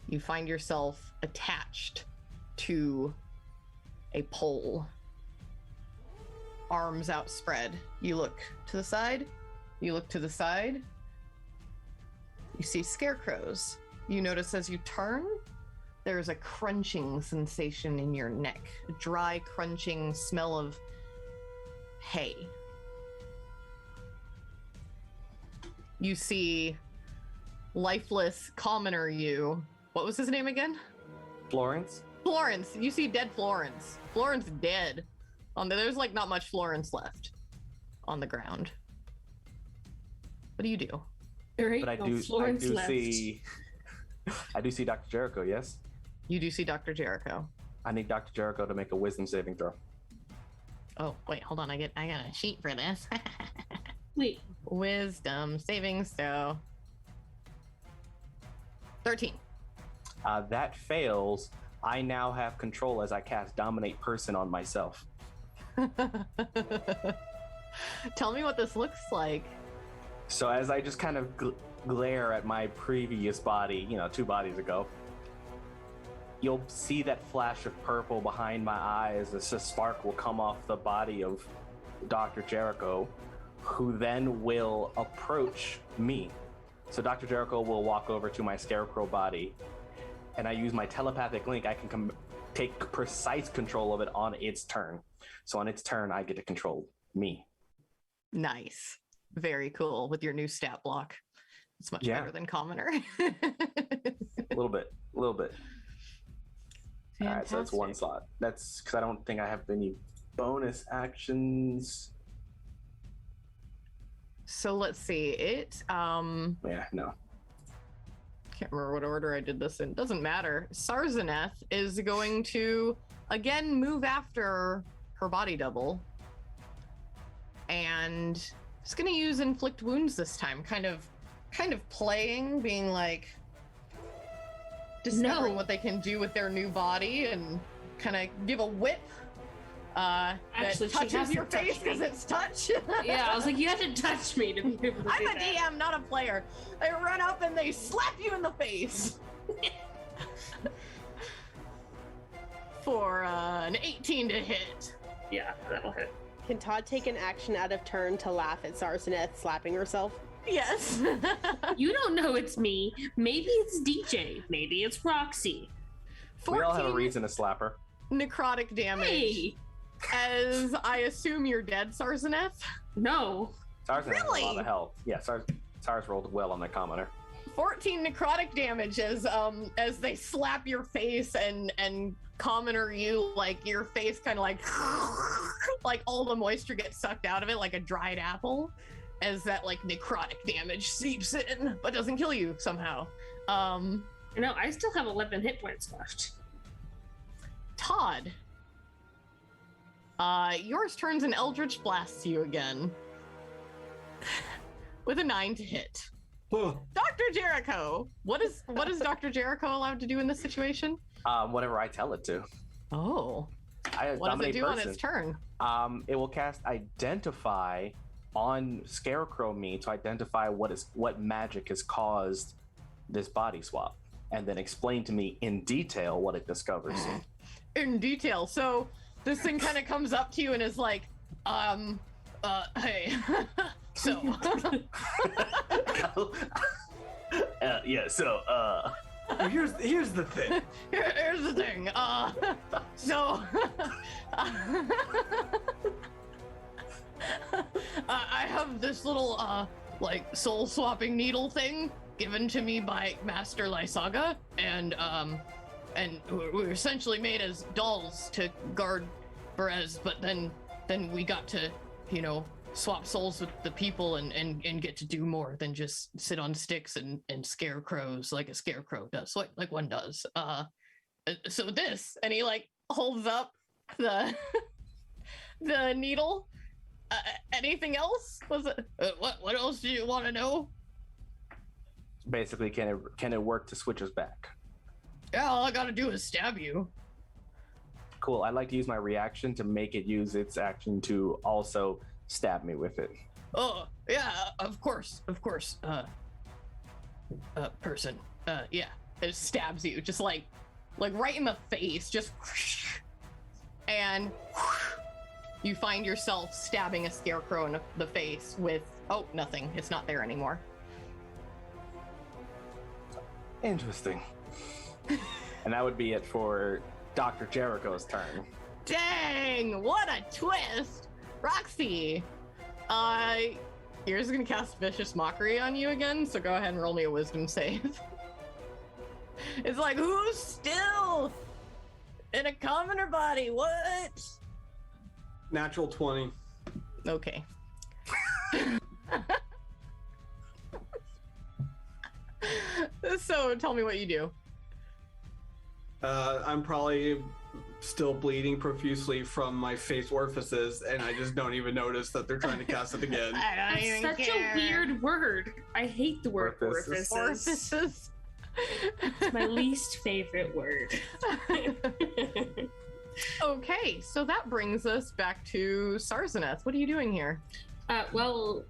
You find yourself attached to a pole, arms outspread. You look to the side, you look to the side, you see scarecrows. You notice as you turn, there's a crunching sensation in your neck, a dry, crunching smell of hay. You see lifeless commoner you. What was his name again? Florence? Florence. You see dead Florence. Florence dead. There's like not much Florence left on the ground. What do you do? There ain't But I no do Florence left. see Dr. Jericho, yes? You do see Dr. Jericho. I need Dr. Jericho to make a wisdom saving throw. Oh, wait, hold on. I got a sheet for this. Wait, Wisdom saving throw. 13. That fails. I now have control as I cast Dominate Person on myself. Tell me what this looks like. So as I just kind of glare at my previous body, 2 bodies ago, you'll see that flash of purple behind my eyes as a spark will come off the body of Dr. Jericho, who then will approach me. So Dr. Jericho will walk over to my scarecrow body, and I use my telepathic link. I can take precise control of it on its turn. So on its turn, I get to control me. Nice. Very cool with your new stat block. It's much better than commoner. A little bit. All right, so that's one slot. That's because I don't think I have any bonus actions. So let's see. Yeah, no. Can't remember what order I did this in. Doesn't matter. Sarzaneth is going to again move after her body double, and it's going to use inflict wounds this time. Kind of playing, being like discovering what they can do with their new body, and kind of give a whip. Actually, that touches your face because it's touch. Yeah, I was like, you have to touch me to be able to I'm do a that. DM, not a player. They run up and they slap you in the face. For an 18 to hit. Yeah, that'll hit. Can Todd take an action out of turn to laugh at Sarzaneth slapping herself? Yes. You don't know it's me. Maybe it's DJ. Maybe it's Roxy. We all have a reason to slap her. Necrotic damage. Hey! As I assume you're dead, Sarzaneth. No. Sarzaneth has Really? a lot of health. Yeah, Sars rolled well on the commenter. 14 necrotic damage as they slap your face and commoner you, like your face kind of like all the moisture gets sucked out of it like a dried apple, as that like necrotic damage seeps in but doesn't kill you somehow. No, I still have 11 hit points left. Todd, yours turns and Eldritch blasts you again with a 9 to hit. Oh, Dr. Jericho, what is Dr. Jericho allowed to do in this situation? Whatever I tell it to. Oh, what does it dominate do on person. its turn? It will cast Identify on Scarecrow me to identify what magic has caused this body swap, and then explain to me in detail what it discovers. In detail. So this thing kind of comes up to you and is like, hey, so. Yeah, so, here's the thing. Here's the thing. So. I have this little, like, soul swapping needle thing given to me by Master Lysaga, and we're essentially made as dolls to guard Perez, but then we got to, swap souls with the people and get to do more than just sit on sticks and scarecrows like a scarecrow does, like one does. So this, and he like holds up the the needle. Anything else? Was it what else do you want to know? basically, can it work to switch us back? Yeah, all I gotta do is stab you. Cool. I'd like to use my reaction to make it use its action to also stab me with it. Oh, yeah, of course. Person. Yeah. It stabs you, just like right in the face, just and you find yourself stabbing a scarecrow in the face with, oh, nothing. It's not there anymore. Interesting. And that would be it for Dr. Jericho's turn. Dang, what a twist! Roxy, you're just gonna cast Vicious Mockery on you again, so go ahead and roll me a wisdom save. It's like, who's still in a commoner body? What? Natural 20. Okay. So tell me what you do. I'm probably still bleeding profusely from my face orifices, and I just don't even notice that they're trying to cast it again. I don't That's even such care. a weird word. I hate the word Orifices. orifices. Orifices. It's my least favorite word. Okay, so that brings us back to Sarzaneth. What are you doing here? Well,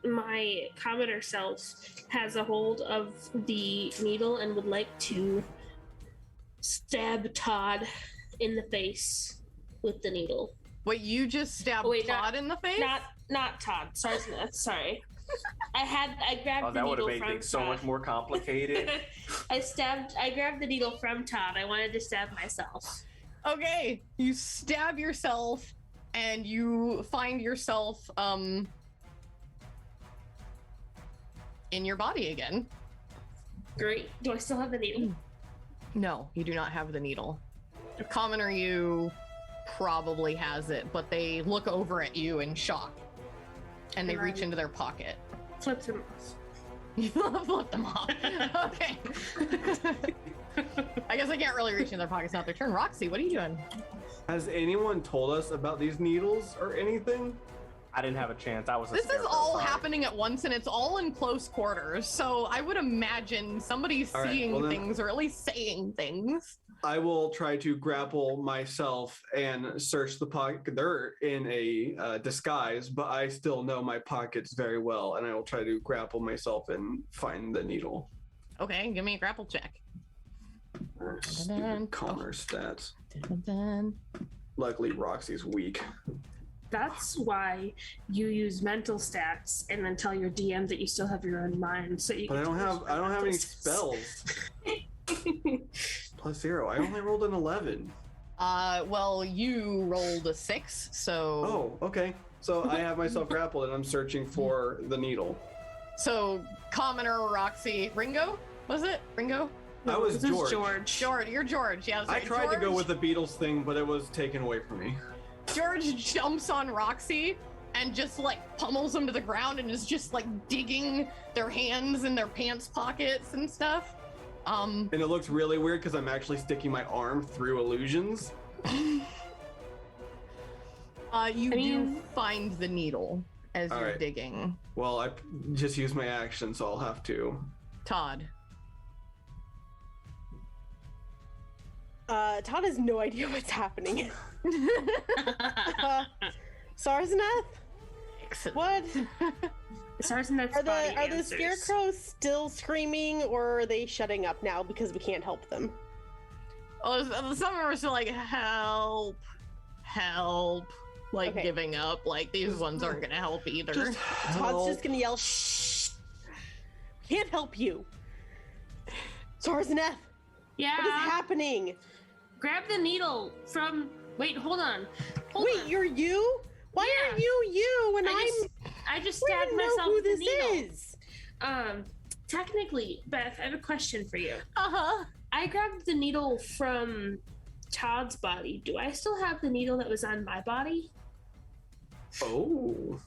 my commoner self has a hold of the needle and would like to stab Todd in the face with the needle. Wait, you just stabbed Todd in the face? Not Todd. Sarzaneth. Sorry. I grabbed the That would have needle made from things so Todd. much more complicated. I grabbed the needle from Todd. I wanted to stab myself. Okay, you stab yourself and you find yourself in your body again. Great. Do I still have the needle? No, you do not have the needle. Commoner you probably has it, but they look over at you in shock. And they reach into their pocket. Flip them off. You flip them off. Okay. I guess I can't really reach into their pockets. Not their turn. Roxy, what are you doing? Has anyone told us about these needles or anything? I didn't have a chance. I was. This is all happening at once, and it's all in close quarters. So I would imagine somebody's All right, seeing well then- things, or at least saying things. I will try to grapple myself and search the pocket. They're in a disguise, but I still know my pockets very well, and I will try to grapple myself and find the needle. Okay, give me a grapple check. Stupid Connor stats. Dun-dun-dun. Luckily, Roxy's weak. That's why you use mental stats and then tell your DM that you still have your own mind. So you. But I get don't to have. use I don't have any mental stats. spells. +0. I only rolled an 11. Well, you rolled a 6, so. Oh, okay. So I have myself grappled, and I'm searching for the needle. So, Commoner, Roxy, Ringo? Was it? Ringo? I was This is George. George, you're George. Yeah, I sorry. tried to go George- with the Beatles thing, but it was taken away from me. George jumps on Roxy and just like pummels them to the ground and is just like digging their hands in their pants pockets and stuff. And it looks really weird because I'm actually sticking my arm through illusions. You do find the needle as All you're right. digging. Well, I just used my action, so I'll have to. Todd. Todd has no idea what's happening. Sarznath? What? Sarznath's Are body the answers. scarecrows still screaming, or are they shutting up now because we can't help them? Oh, some are still like, help, like Okay. giving up. Like, these ones aren't gonna help either. Todd's just gonna yell, "Shh! Can't help you." Sarznath, Yeah. what is happening? Grab the needle from. Wait, hold on. Hold Wait, on. you're you? Why Yeah. are you? And I just we stabbed don't know myself who with the this needle. is. Technically, Beth, I have a question for you. Uh-huh. I grabbed the needle from Todd's body. Do I still have the needle that was on my body? Oh.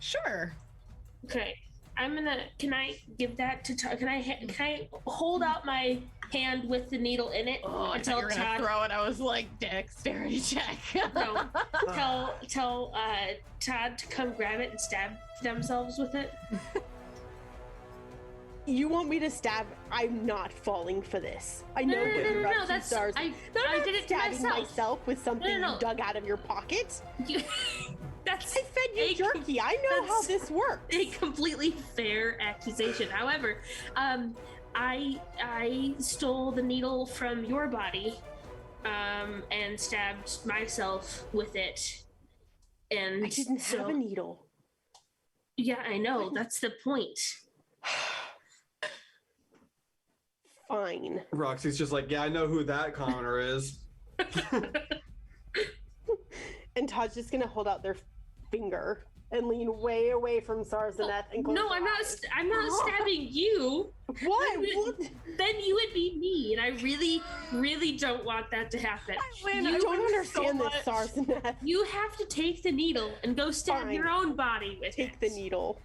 Sure. Okay. Can I give that to Todd? Can I hold out my hand with the needle in it Oh, I and thought tell you were gonna Todd? throw it. I was like, dexterity check. No. tell Todd to come grab it and stab themselves with it. You want me to stab? I'm not falling for this. I know No. Roxy That's stars. I I'm did not it to stabbing myself. myself with something No. you dug out of your pocket. You- That's I fed you a jerky. I know how that's- this works. a completely fair accusation. However, I stole the needle from your body, and stabbed myself with it. And I didn't so, have a needle. Yeah, I know. That's the point. Fine. Roxy's just like, yeah, I know who that commoner is. And Todd's just gonna hold out their finger and lean way away from Sarzanet and close No, their I'm not. eyes. I'm not stabbing you. What? Then you would be me, and I really, really don't want that to happen. win. I You don't win understand so this, much. Sarzanet. You have to take the needle and go stab Fine. your own body with Take it. the needle.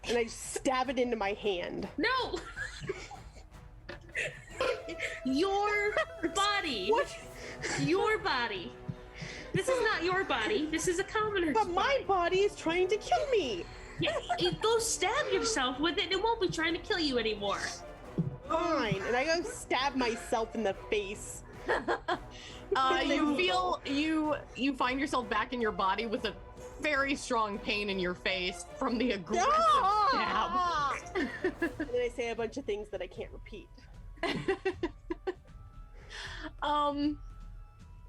And I just stab it into my hand. No. Your body. What? Your body. This is not your body. This is a commoner's But my body is trying to kill me. Yeah, go stab yourself with it. It won't be trying to kill you anymore. Fine. And I go stab myself in the face. You feel you find yourself back in your body with a very strong pain in your face from the aggressive Ah! stab. And then I say a bunch of things that I can't repeat.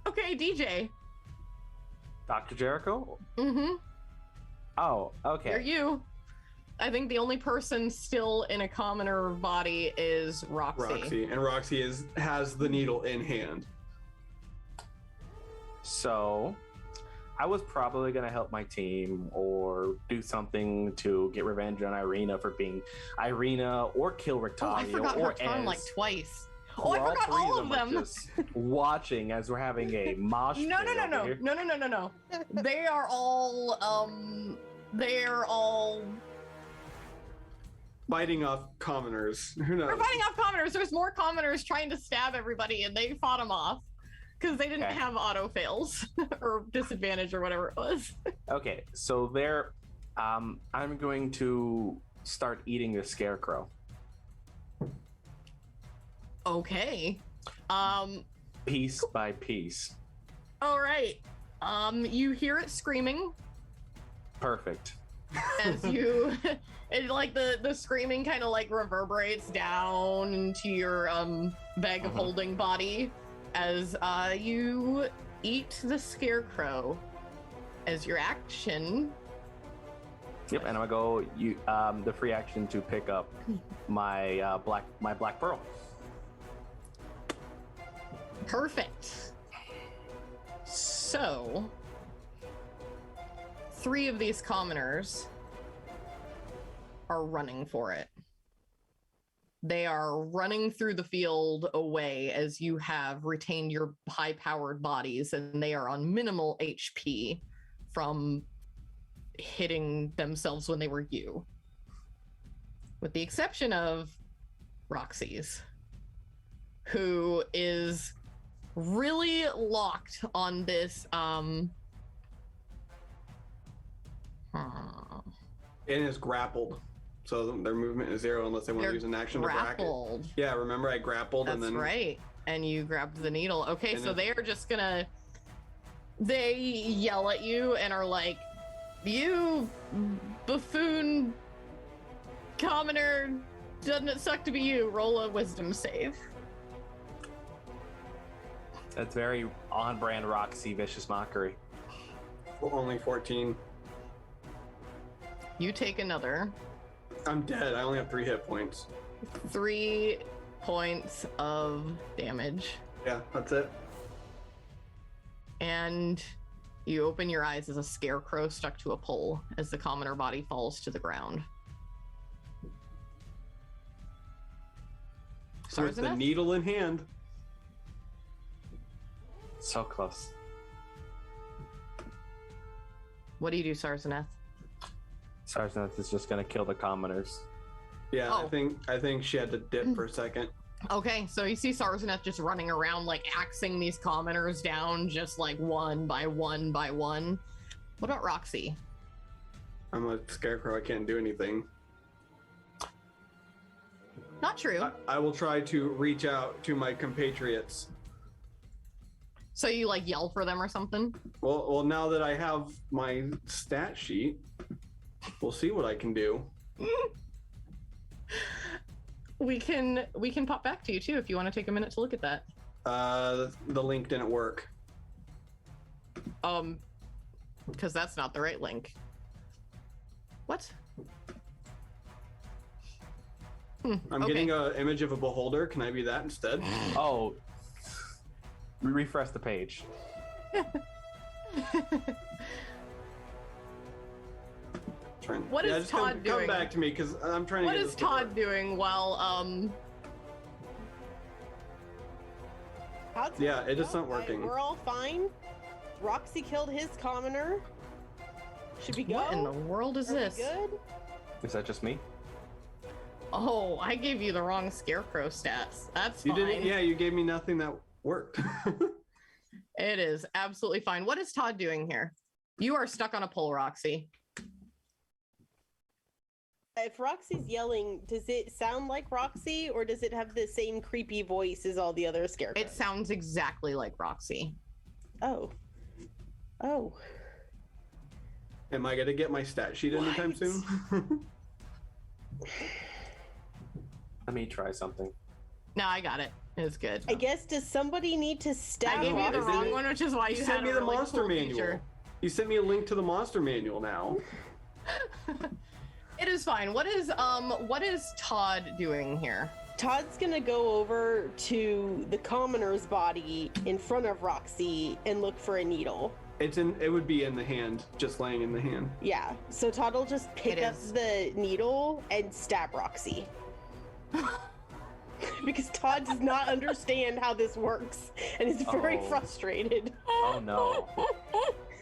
Okay, DJ. Dr. Jericho? Mm-hmm. Oh, okay. You're you. I think the only person still in a commoner body is Roxy. And Roxy has the needle in hand. So, I was probably going to help my team or do something to get revenge on Irina for being Irina or kill Oh, I Rictavio forgot or her turn Ez. like twice. Oh, I We're forgot three all of are them. just watching as we're having a mosh pit No. over here. No. They are all Fighting off commoners. Who knows? We're fighting off commoners. There's more commoners trying to stab everybody, and they fought them off because they didn't Okay. have auto fails or disadvantage or whatever it was. Okay, so there, I'm going to start eating the scarecrow. Okay. Piece by piece. All right. You hear it screaming Perfect. as you, it like the screaming kind of like reverberates down into your bag of holding body as you eat the scarecrow as your action. Yep, and I'm gonna go the free action to pick up my black pearl. Perfect. So, 3 of these commoners are running for it. They are running through the field away as you have retained your high-powered bodies, and they are on minimal HP from hitting themselves when they were you. With the exception of Roxy's, who is really locked on this And is grappled. So their movement is 0 unless they want to use an action to bracket. grappled. Yeah, remember I grappled That's and then right. And you grabbed the needle. Okay, And so then- they are just gonna they yell at you and are like, "You buffoon commoner, doesn't it suck to be you? Roll a wisdom save." That's very on-brand Roxy vicious mockery. only 14. You take another I'm dead. I only have 3 hit points. 3 points of damage. Yeah, that's it. And you open your eyes as a scarecrow stuck to a pole as the commoner body falls to the ground. With the Sarzeneth? needle in hand. So close. What do you do, Sarzeneth? Sarseneth is just gonna kill the commoners. Yeah, Oh. I think she had to dip for a second. Okay, so you see Sarzeneth just running around, like axing these commoners down, just like one by one by one. What about Roxy? I'm a scarecrow. I can't do anything. Not true. I will try to reach out to my compatriots. So you like yell for them or something? Well, now that I have my stat sheet, we'll see what I can do. We can pop back to you too if you want to take a minute to look at that. The link didn't work. Because that's not the right link. What? I'm okay. getting an image of a beholder. Can I be that instead? Oh, refresh the page. What is just Todd come doing? back to me because I'm trying to What get is this to Todd work. doing while Todd's Yeah, fine. it just not No, working. We're all fine. Roxy killed his commoner. Should we go? what in the world is Are we this? good? Is that just me? Oh, I gave you the wrong scarecrow stats. That's You fine. didn't. Yeah, you gave me nothing that worked. It is absolutely fine. What is Todd doing here? You are stuck on a pole, Roxy. If Roxy's yelling, does it sound like Roxy or does it have the same creepy voice as all the other scarecrows? It sounds exactly like Roxy. Oh. Oh. Am I gonna get my stat sheet anytime What? soon? Let me try something. No, I got it. It's good. I guess, does somebody need to stab I gave you the Roxy. wrong one, which is why You you sent had me a the really monster cool manual. feature. You sent me a link to the monster manual now. It is fine. What is Todd doing here? Todd's gonna go over to the commoner's body in front of Roxy and look for a needle. It would be in the hand, just laying in the hand. Yeah, so Todd will just pick It up is. the needle and stab Roxy. because Todd does not understand how this works and is very frustrated. Oh no.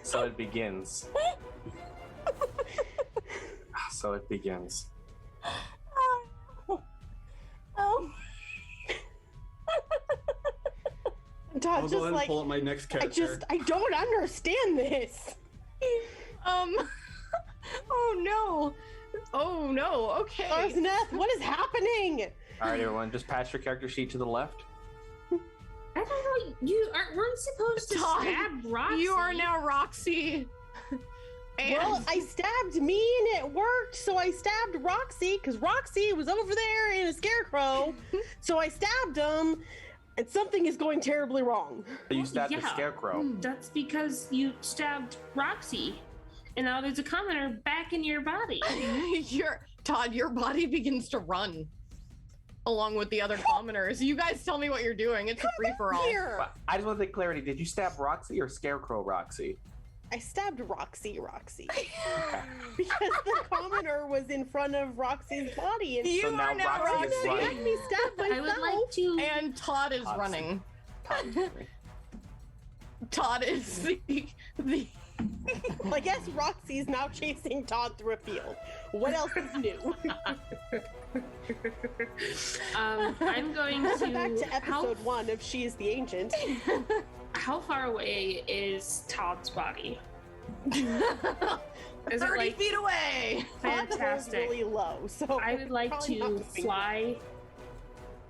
So it begins. So it begins. Todd's I'll go just ahead and like, pull up my next character. I don't understand this. Oh no, okay. Arzneth, what is happening? All right, everyone, just pass your character sheet to the left. I don't know. Weren't supposed to Todd, stab Roxy. You are now Roxy. And Well, I stabbed me and it worked, so I stabbed Roxy because Roxy was over there in a scarecrow. So I stabbed him, and something is going terribly wrong. You stabbed the yeah. scarecrow. That's because you stabbed Roxy, and now there's a commoner back in your body. Todd, your body begins to run along with the other commoners. You guys tell me what you're doing. It's a free for all. Here, Well, I just want to take clarity. Did you stab Roxy or Scarecrow Roxy? I stabbed Roxy because the commoner was in front of Roxy's body, and You So now are now Roxy is Roxy. running. had me stab myself. I would like to. And Todd is Todd's- running. Todd. Todd is the I guess Roxy's now chasing Todd through a field. What else is new? I'm going to. Back to episode 1 of She is the Ancient. How far away is Todd's body? Is 30 it like feet away. Todd's fantastic? really low, so I would like probably not to moving. fly.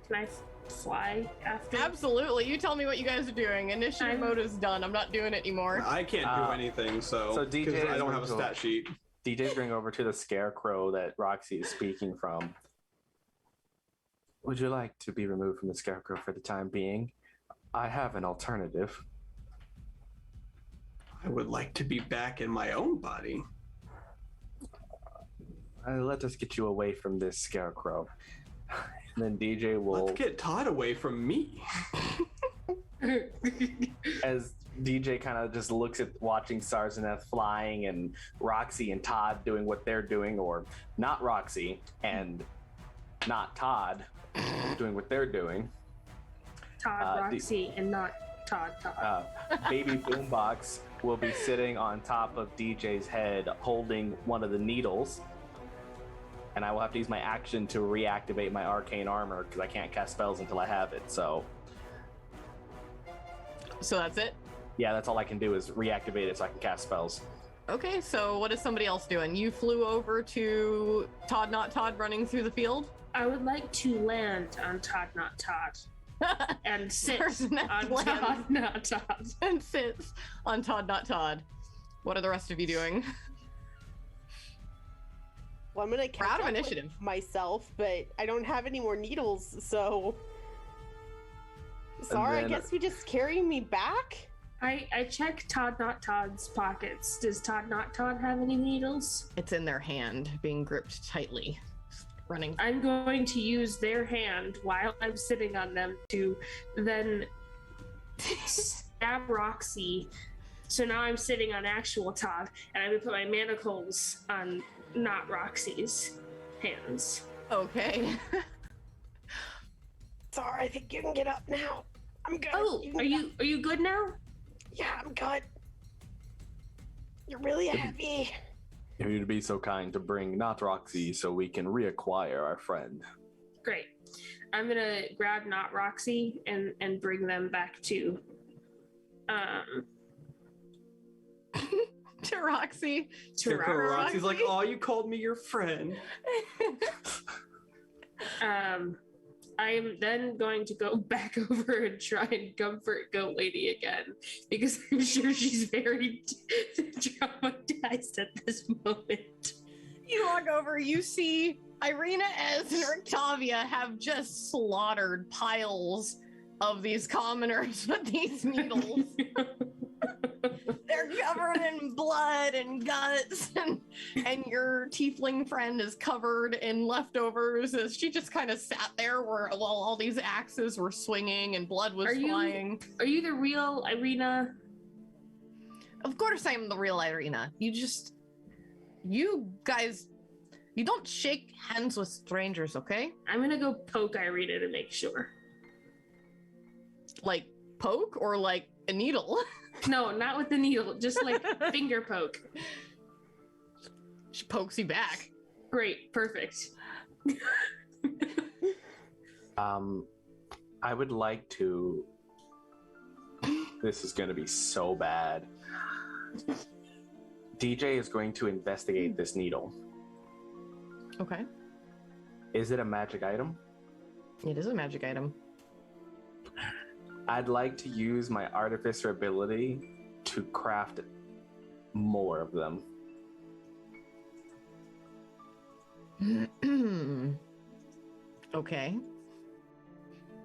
Can I fly after? Absolutely. You tell me what you guys are doing. Initiative mode is done. I'm not doing it anymore. I can't do anything, so DJ because I is don't have a going to- stat sheet. DJ's going over to the Scarecrow that Roxy is speaking from. Would you like to be removed from the Scarecrow for the time being? I have an alternative. I would like to be back in my own body. Let us get you away from this Scarecrow. And then DJ will, Let's get Todd away from me. as DJ kind of just looks at watching Sarzaneth flying and Roxy and Todd doing what they're doing, or not Roxy and not Todd doing what they're doing. Todd, Roxy, and not Todd. Baby Boombox will be sitting on top of DJ's head holding one of the needles. And I will have to use my action to reactivate my arcane armor because I can't cast spells until I have it. So, That's it? yeah, that's all I can do is reactivate it so I can cast spells. Okay, so what is somebody else doing? You flew over to Todd Not Todd running through the field? I would like to land on Todd, not Todd, and sit Arzneth on lands Todd, not Todd. and sits on Todd Not Todd. What are the rest of you doing? Well, I'm gonna We're catch out of up with initiative. myself, but I don't have any more needles, so. Sorry, I then- guess we just carry me back? I check Todd, not Todd's pockets. Does Todd, not Todd have any needles? It's in their hand, being gripped tightly. Running. I'm going to use their hand while I'm sitting on them to then stab Roxy. So now I'm sitting on actual Todd, and I'm gonna put my manacles on not Roxy's hands. Okay. Sorry, I think you can get up now. I'm good. Oh, can are get you up. are you good now? Yeah, I'm good. You're really heavy. If you'd be so kind to bring not Roxy so we can reacquire our friend. Great. I'm gonna grab not Roxy and bring them back to To Roxy. Scarecrow Roxy's like, Roxy? oh, you called me your friend. I am then going to go back over and try and comfort Goat Lady again because I'm sure she's very traumatized at this moment. You walk over, you see Irina Ez and Rictavia have just slaughtered piles of these commoners with these needles. They're covered in blood and guts, and your tiefling friend is covered in leftovers as she just kind of sat there while all these axes were swinging and blood was flying. Are you the real Irina? Of course I'm the real Irina. You You don't shake hands with strangers, okay? I'm gonna go poke Irina to make sure. Like poke or like a needle? No, not with the needle, just like finger poke. She pokes you back. Great, perfect. I would like to. This is going to be so bad. DJ is going to investigate this needle. Okay. Is it a magic item? It is a magic item. I'd like to use my artificer ability to craft more of them. Okay.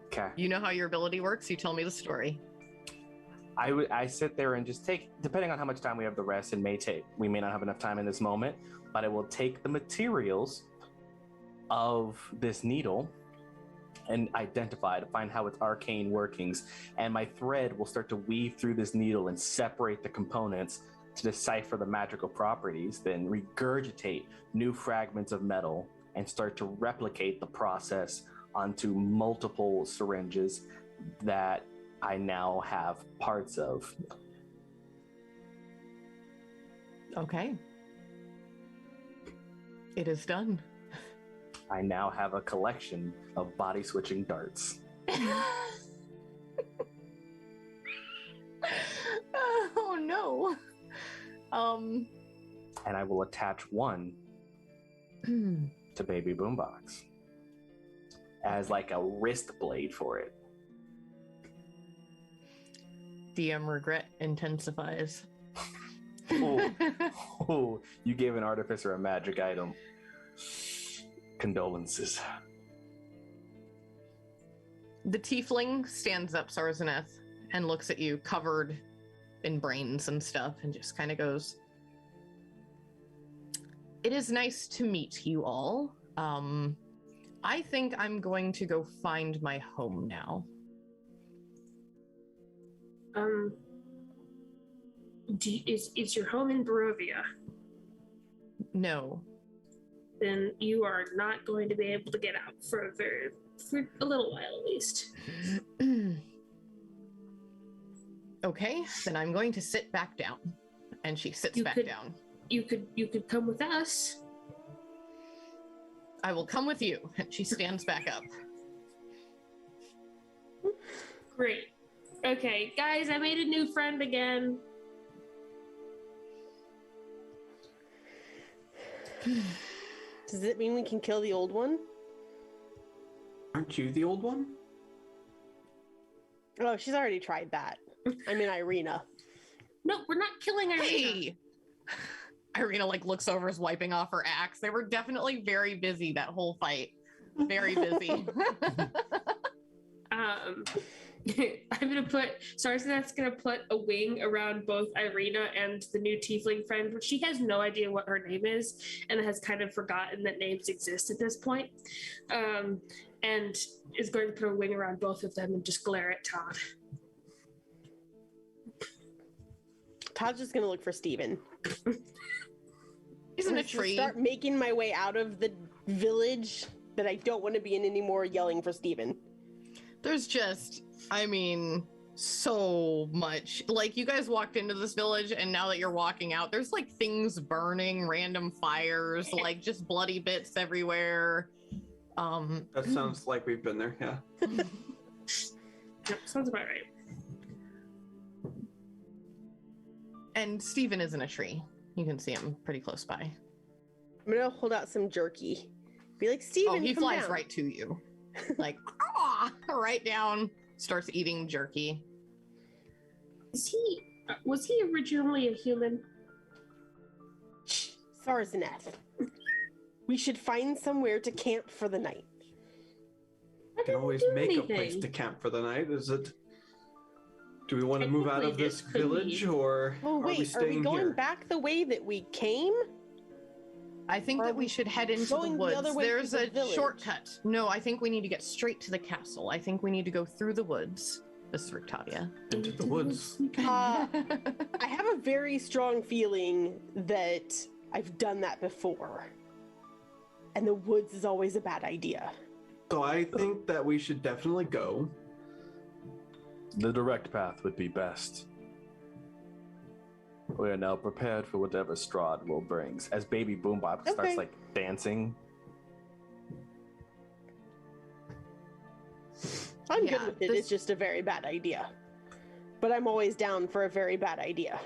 Okay. You know how your ability works? You tell me the story. I sit there and just take, depending on how much time we have the rest, and we may not have enough time in this moment, but I will take the materials of this needle and identify to find how its arcane workings, and my thread will start to weave through this needle and separate the components to decipher the magical properties, then regurgitate new fragments of metal and start to replicate the process onto multiple syringes that I now have parts of. Okay. It is done. I now have a collection of body switching darts. Oh no. And I will attach one to Baby Boombox as like a wrist blade for it. DM regret intensifies. Oh, you gave an artificer a magic item. Condolences. The tiefling stands up, Sarzaneth, and looks at you covered in brains and stuff and just kind of goes, "It is nice to meet you all. I think I'm going to go find my home now." Is your home in Barovia? No. Then you are not going to be able to get out for a little while at least. Okay, then I'm going to sit back down. And she sits back down. You could come with us. I will come with you. And she stands back up. Great. Okay, guys, I made a new friend again. Does it mean we can kill the old one? Aren't you the old one? Oh, she's already tried that. I mean, Irina. No, we're not killing Irina. Hey! Irina looks over, is wiping off her axe. They were definitely very busy that whole fight. Very busy. I'm gonna Sarsaneth's gonna put a wing around both Irina and the new tiefling friend, but she has no idea what her name is and has kind of forgotten that names exist at this point. And is going to put a wing around both of them and just glare at Todd. Todd's just gonna look for Steven. He's in a tree. Start making my way out of the village that I don't want to be in anymore, yelling for Steven. There's just, so much. You guys walked into this village, and now that you're walking out, there's things burning, random fires, just bloody bits everywhere. That sounds like we've been there, yeah. Yep, sounds about right. And Steven is in a tree. You can see him pretty close by. I'm gonna hold out some jerky. Be like, Steven, he come flies down. right to you. Right down, starts eating jerky. Was he originally a human? Sarzaneth. We should find somewhere to camp for the night. We can always make a place to camp for the night. Do we want to move out of this village, or Oh are we wait, staying are we going here? back the way that we came? I think Are that we we should head into the going the woods. other way There's through a the village? shortcut. No, I think we need to get straight to the castle. I think we need to go through the woods. This is Rictavia. Into the woods. I have a very strong feeling that I've done that before. and the woods is always a bad idea. So I think that we should definitely go. The direct path would be best. We are now prepared for whatever Strahd will brings. As Baby Boombop starts Okay. like dancing. I'm Yeah, good with it. this- It's just a very bad idea. But I'm always down for a very bad idea.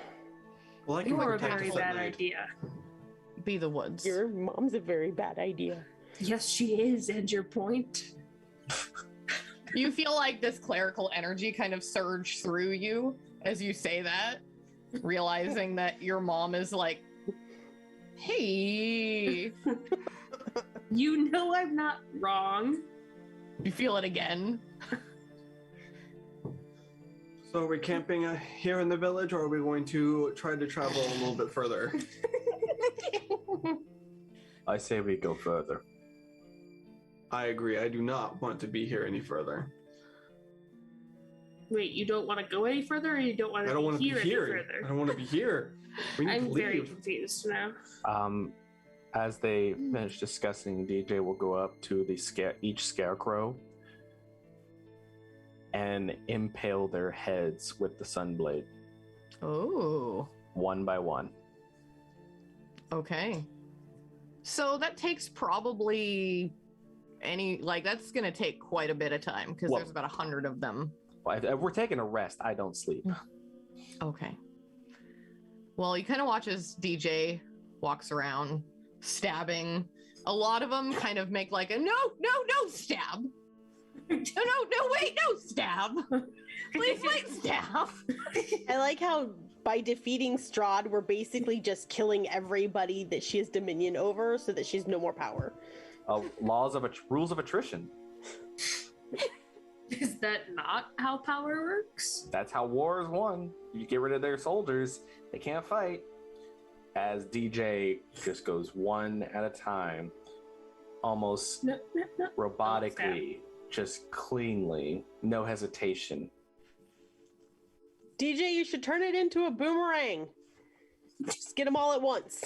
Well, I can You're a protect very us at bad night. idea. Be the woods. Your mom's a very bad idea. Yes, she is, and your point. You feel like this clerical energy kind of surge through you as you say that, realizing that your mom is like, hey. You know I'm not wrong. You feel it again. So are we camping here in the village, or are we going to try to travel a little bit further? I say we go further. I agree. I do not want to be here any further. Wait, you don't want to go any further, or you don't want I to don't be want to be here here. any I further? don't want to be here. We need to I'm very leave. confused now. As they finish discussing, DJ will go up to each scarecrow and impale their heads with the sunblade, Oh, one by one. okay. So that takes probably that's going to take quite a bit of time because Well- there's about 100 of them. Well, if we're taking a rest, I don't sleep. Okay. Well, you kind of watch as DJ walks around stabbing. A lot of them kind of make like a no stab. No, wait, no stab. Please wait, stab. I like how by defeating Strahd, we're basically just killing everybody that she has dominion over so that she has no more power. Rules of attrition. Is that not how power works? That's how war is won. You get rid of their soldiers, they can't fight. As DJ just goes one at a time, almost No. robotically, just cleanly, no hesitation. DJ, you should turn it into a boomerang. Just get them all at once.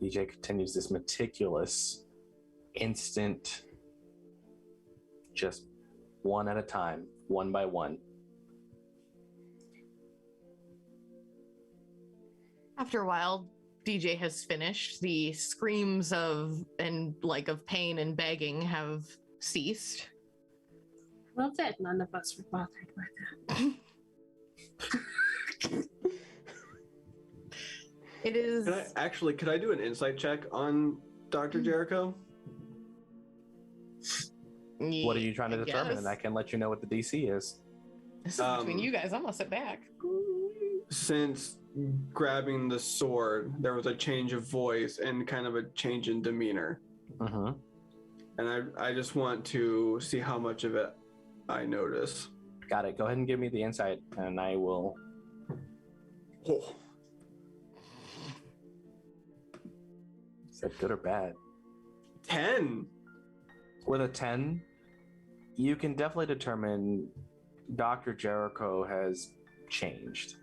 DJ continues this meticulous, instant, just one at a time, one by one. After a while, DJ has finished. The screams of pain and begging have ceased. Well, that none of us were bothered by that. It is. Could I do an insight check on Dr. Jericho? What are you trying to determine? guess. And I can let you know what the DC is. This is between you guys. I'm gonna sit back. Since grabbing the sword, there was a change of voice and kind of a change in demeanor. Mm-hmm. And I just want to see how much of it I notice. Got it. Go ahead and give me the insight, and I will. Oh, Is that good or bad? 10. With a 10, you can definitely determine Dr. Jericho has changed.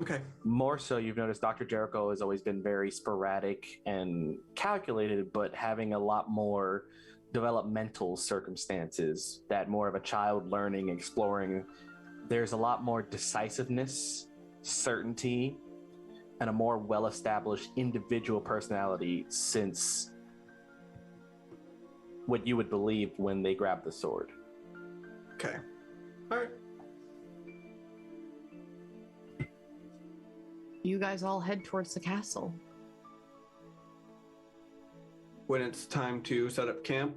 Okay. More so, you've noticed Dr. Jericho has always been very sporadic and calculated, but having a lot more developmental circumstances that more of a child learning, exploring. There's a lot more decisiveness, certainty, and a more well-established individual personality since what you would believe when they grabbed the sword. Okay. All right. You guys all head towards the castle. When it's time to set up camp,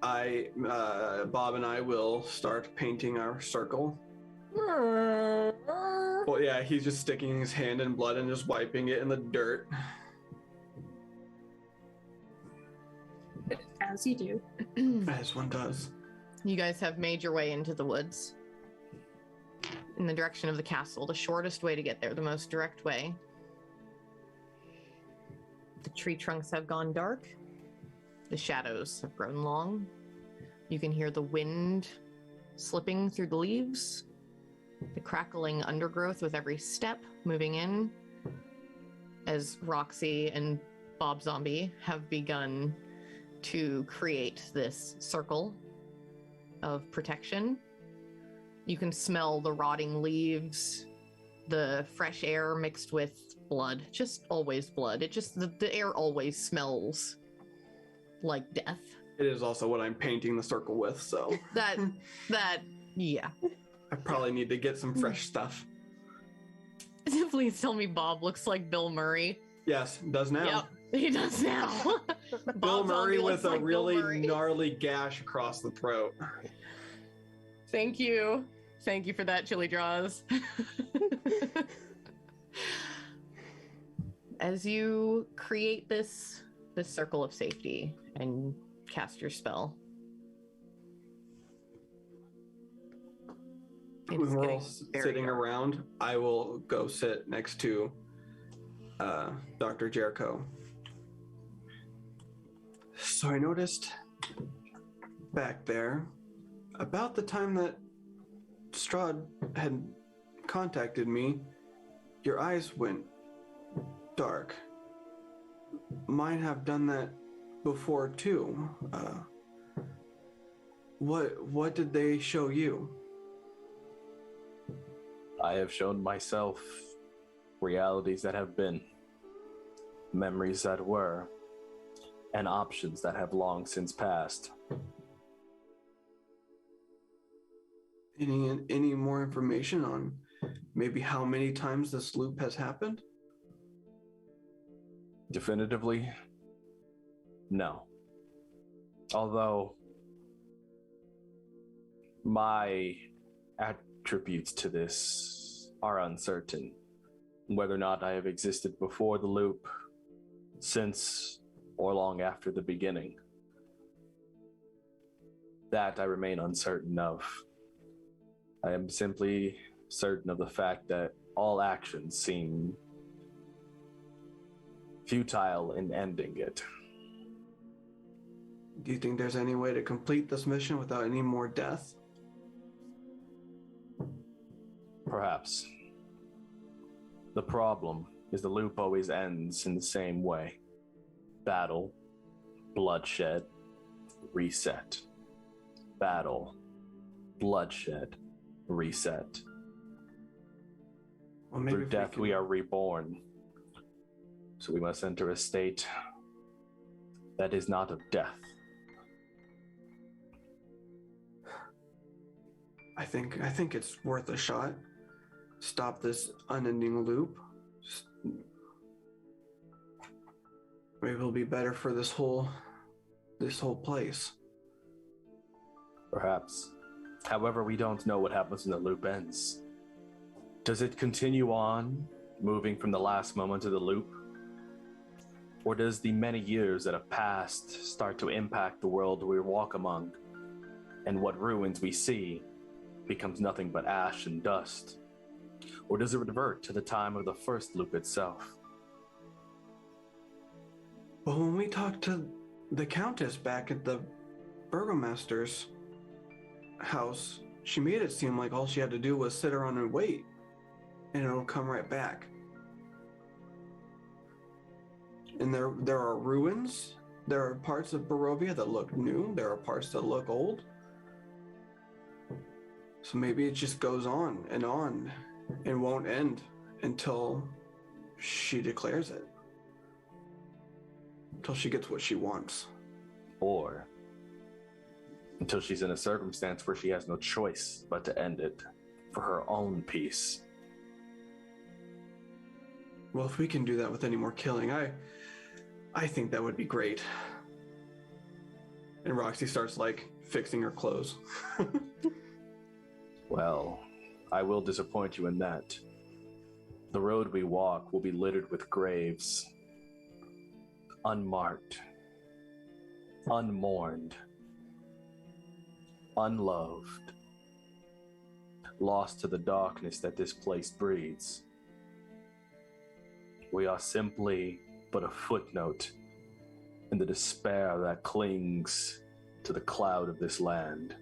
Bob and I will start painting our circle. Well, yeah, he's just sticking his hand in blood and just wiping it in the dirt. As you do. As one does. You guys have made your way into the woods in the direction of the castle, the shortest way to get there, the most direct way. The tree trunks have gone dark. The shadows have grown long. You can hear the wind slipping through the leaves, the crackling undergrowth with every step moving in. as Roxy and Bob Zombie have begun to create this circle of protection. You can smell the rotting leaves, the fresh air mixed with blood, just always blood. The air always smells like death. It is also what I'm painting the circle with, so Yeah. I probably need to get some fresh stuff. Please tell me Bob looks like Bill Murray. Yes, does now. Yep, he does now. Bill Bob Murray Zombie with looks a like Bill really Murray. gnarly gash across the throat. Thank you. Thank you for that, Chili Draws. As you create this circle of safety and cast your spell, When we're all sitting around, I will go sit next to Dr. Jericho. So I noticed back there, about the time that Strahd had contacted me, your eyes went dark. Mine have done that before too. What did they show you? I have shown myself realities that have been, memories that were, and options that have long since passed. Any more information on maybe how many times this loop has happened? Definitively, no. Although my attributes to this are uncertain. Whether or not I have existed before the loop, since, or long after the beginning. That I remain uncertain of. I am simply certain of the fact that all actions seem futile in ending it. Do you think there's any way to complete this mission without any more death? Perhaps. The problem is the loop always ends in the same way. Battle, bloodshed, reset. Battle, bloodshed, reset. Well, maybe Through death we are reborn. So we must enter a state that is not of death. I think it's worth a shot. Stop this unending loop. Maybe it'll be better for this whole place. Perhaps. However, we don't know what happens when the loop ends. Does it continue on, moving from the last moment of the loop? Or does the many years that have passed start to impact the world we walk among, and what ruins we see becomes nothing but ash and dust? Or does it revert to the time of the first loop itself? Well, when we talked to the Countess back at the Burgomaster's house, she made it seem like all she had to do was sit around and wait, and it'll come right back. And there are ruins. There are parts of Barovia that look new. There are parts that look old. So maybe it just goes on and won't end until she declares it. Until she gets what she wants. Or until she's in a circumstance where she has no choice but to end it for her own peace. Well, if we can do that with any more killing, I think that would be great. And Roxy starts fixing her clothes. Well, I will disappoint you in that. The road we walk will be littered with graves. Unmarked. Unmourned. Unloved. Lost to the darkness that this place breeds. We are simply but a footnote in the despair that clings to the cloud of this land.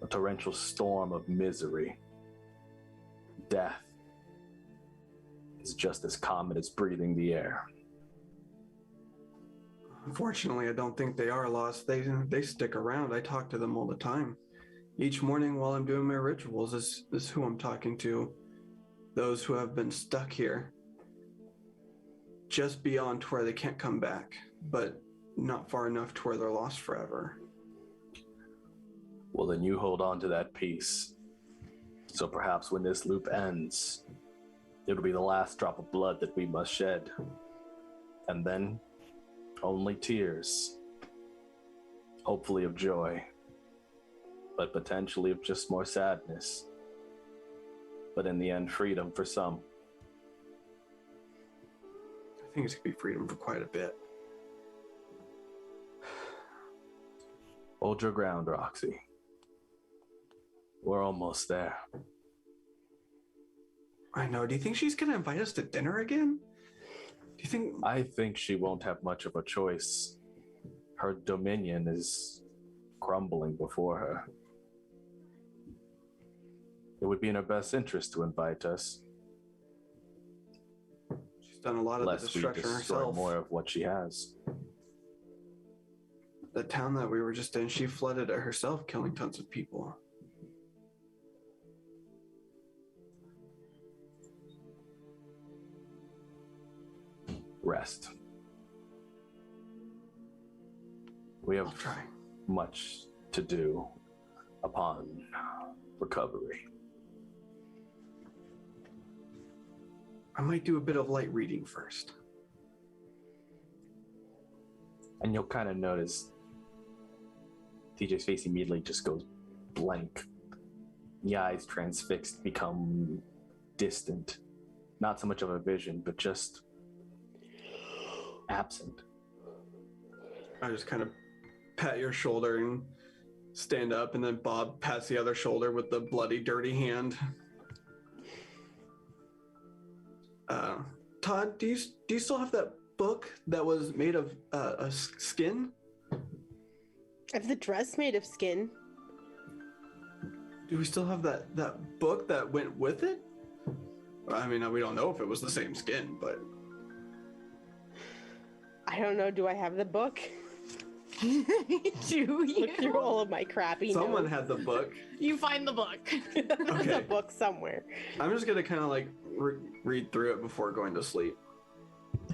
A torrential storm of misery, death, It's just as common as breathing the air. Unfortunately, I don't think they are lost. They stick around. I talk to them all the time. Each morning while I'm doing my rituals is who I'm talking to. Those who have been stuck here. Just beyond to where they can't come back, but not far enough to where they're lost forever. Well, then you hold on to that peace. So perhaps when this loop ends, it'll be the last drop of blood that we must shed. And then, only tears. Hopefully of joy. But potentially of just more sadness. But in the end, freedom for some. I think it's going to be freedom for quite a bit. Hold your ground, Roxy. We're almost there. I know. Do you think she's going to invite us to dinner again? Do you think... I think she won't have much of a choice. Her dominion is crumbling before her. It would be in her best interest to invite us. She's done a lot of the Lest we destruction destroy herself. more of what she has. The town that we were just in, she flooded it herself, killing tons of people. Rest. We I'll have try. much to do upon recovery. I might do a bit of light reading first. And you'll kind of notice TJ's face immediately just goes blank. The eyes transfixed, become distant. Not so much of a vision, but just absent. I just kind of pat your shoulder and stand up, and then Bob pats the other shoulder with the bloody, dirty hand. Todd, do you still have that book that was made of a skin? I have the dress made of skin. Do we still have that book that went with it? I mean, we don't know if it was the same skin, but... I don't know. Do I have the book? Do you? Look through all of my crappy Someone notes. had the book. You find the book. There's Okay. a book somewhere. I'm just gonna kind of like read through it before going to sleep.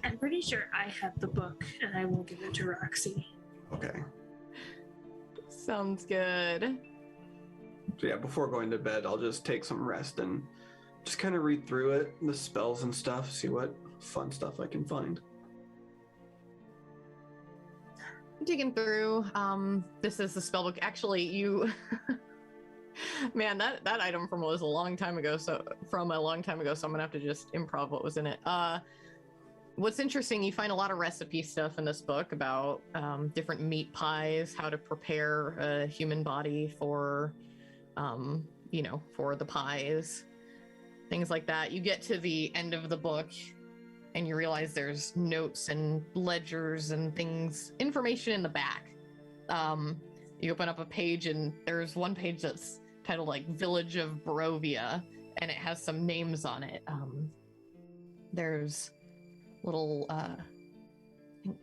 I'm pretty sure I have the book, and I will give it to Roxy. Okay. Sounds good. So yeah, before going to bed, I'll just take some rest and just kind of read through it, the spells and stuff, see what fun stuff I can find. Digging through. This is the spellbook. Actually, you man, that item from was a long time ago, so I'm gonna have to just improv what was in it. What's interesting, you find a lot of recipe stuff in this book about different meat pies, how to prepare a human body for for the pies, things like that. You get to the end of the book and you realize there's notes and ledgers and things, information in the back. You open up a page and there's one page that's titled like Village of Barovia, and it has some names on it. There's little I think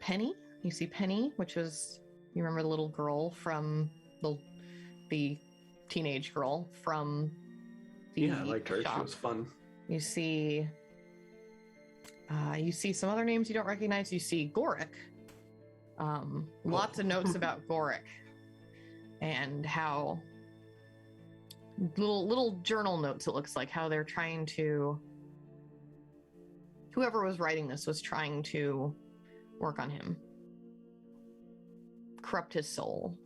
Penny. You see Penny, which was, you remember the little girl from the teenage girl from the Yeah, I liked her. shop. She was fun. You see some other names you don't recognize. You see Goric. Lots of notes about Goric and how little journal notes, it looks like, how they're trying to, whoever was writing this was trying to work on him, corrupt his soul,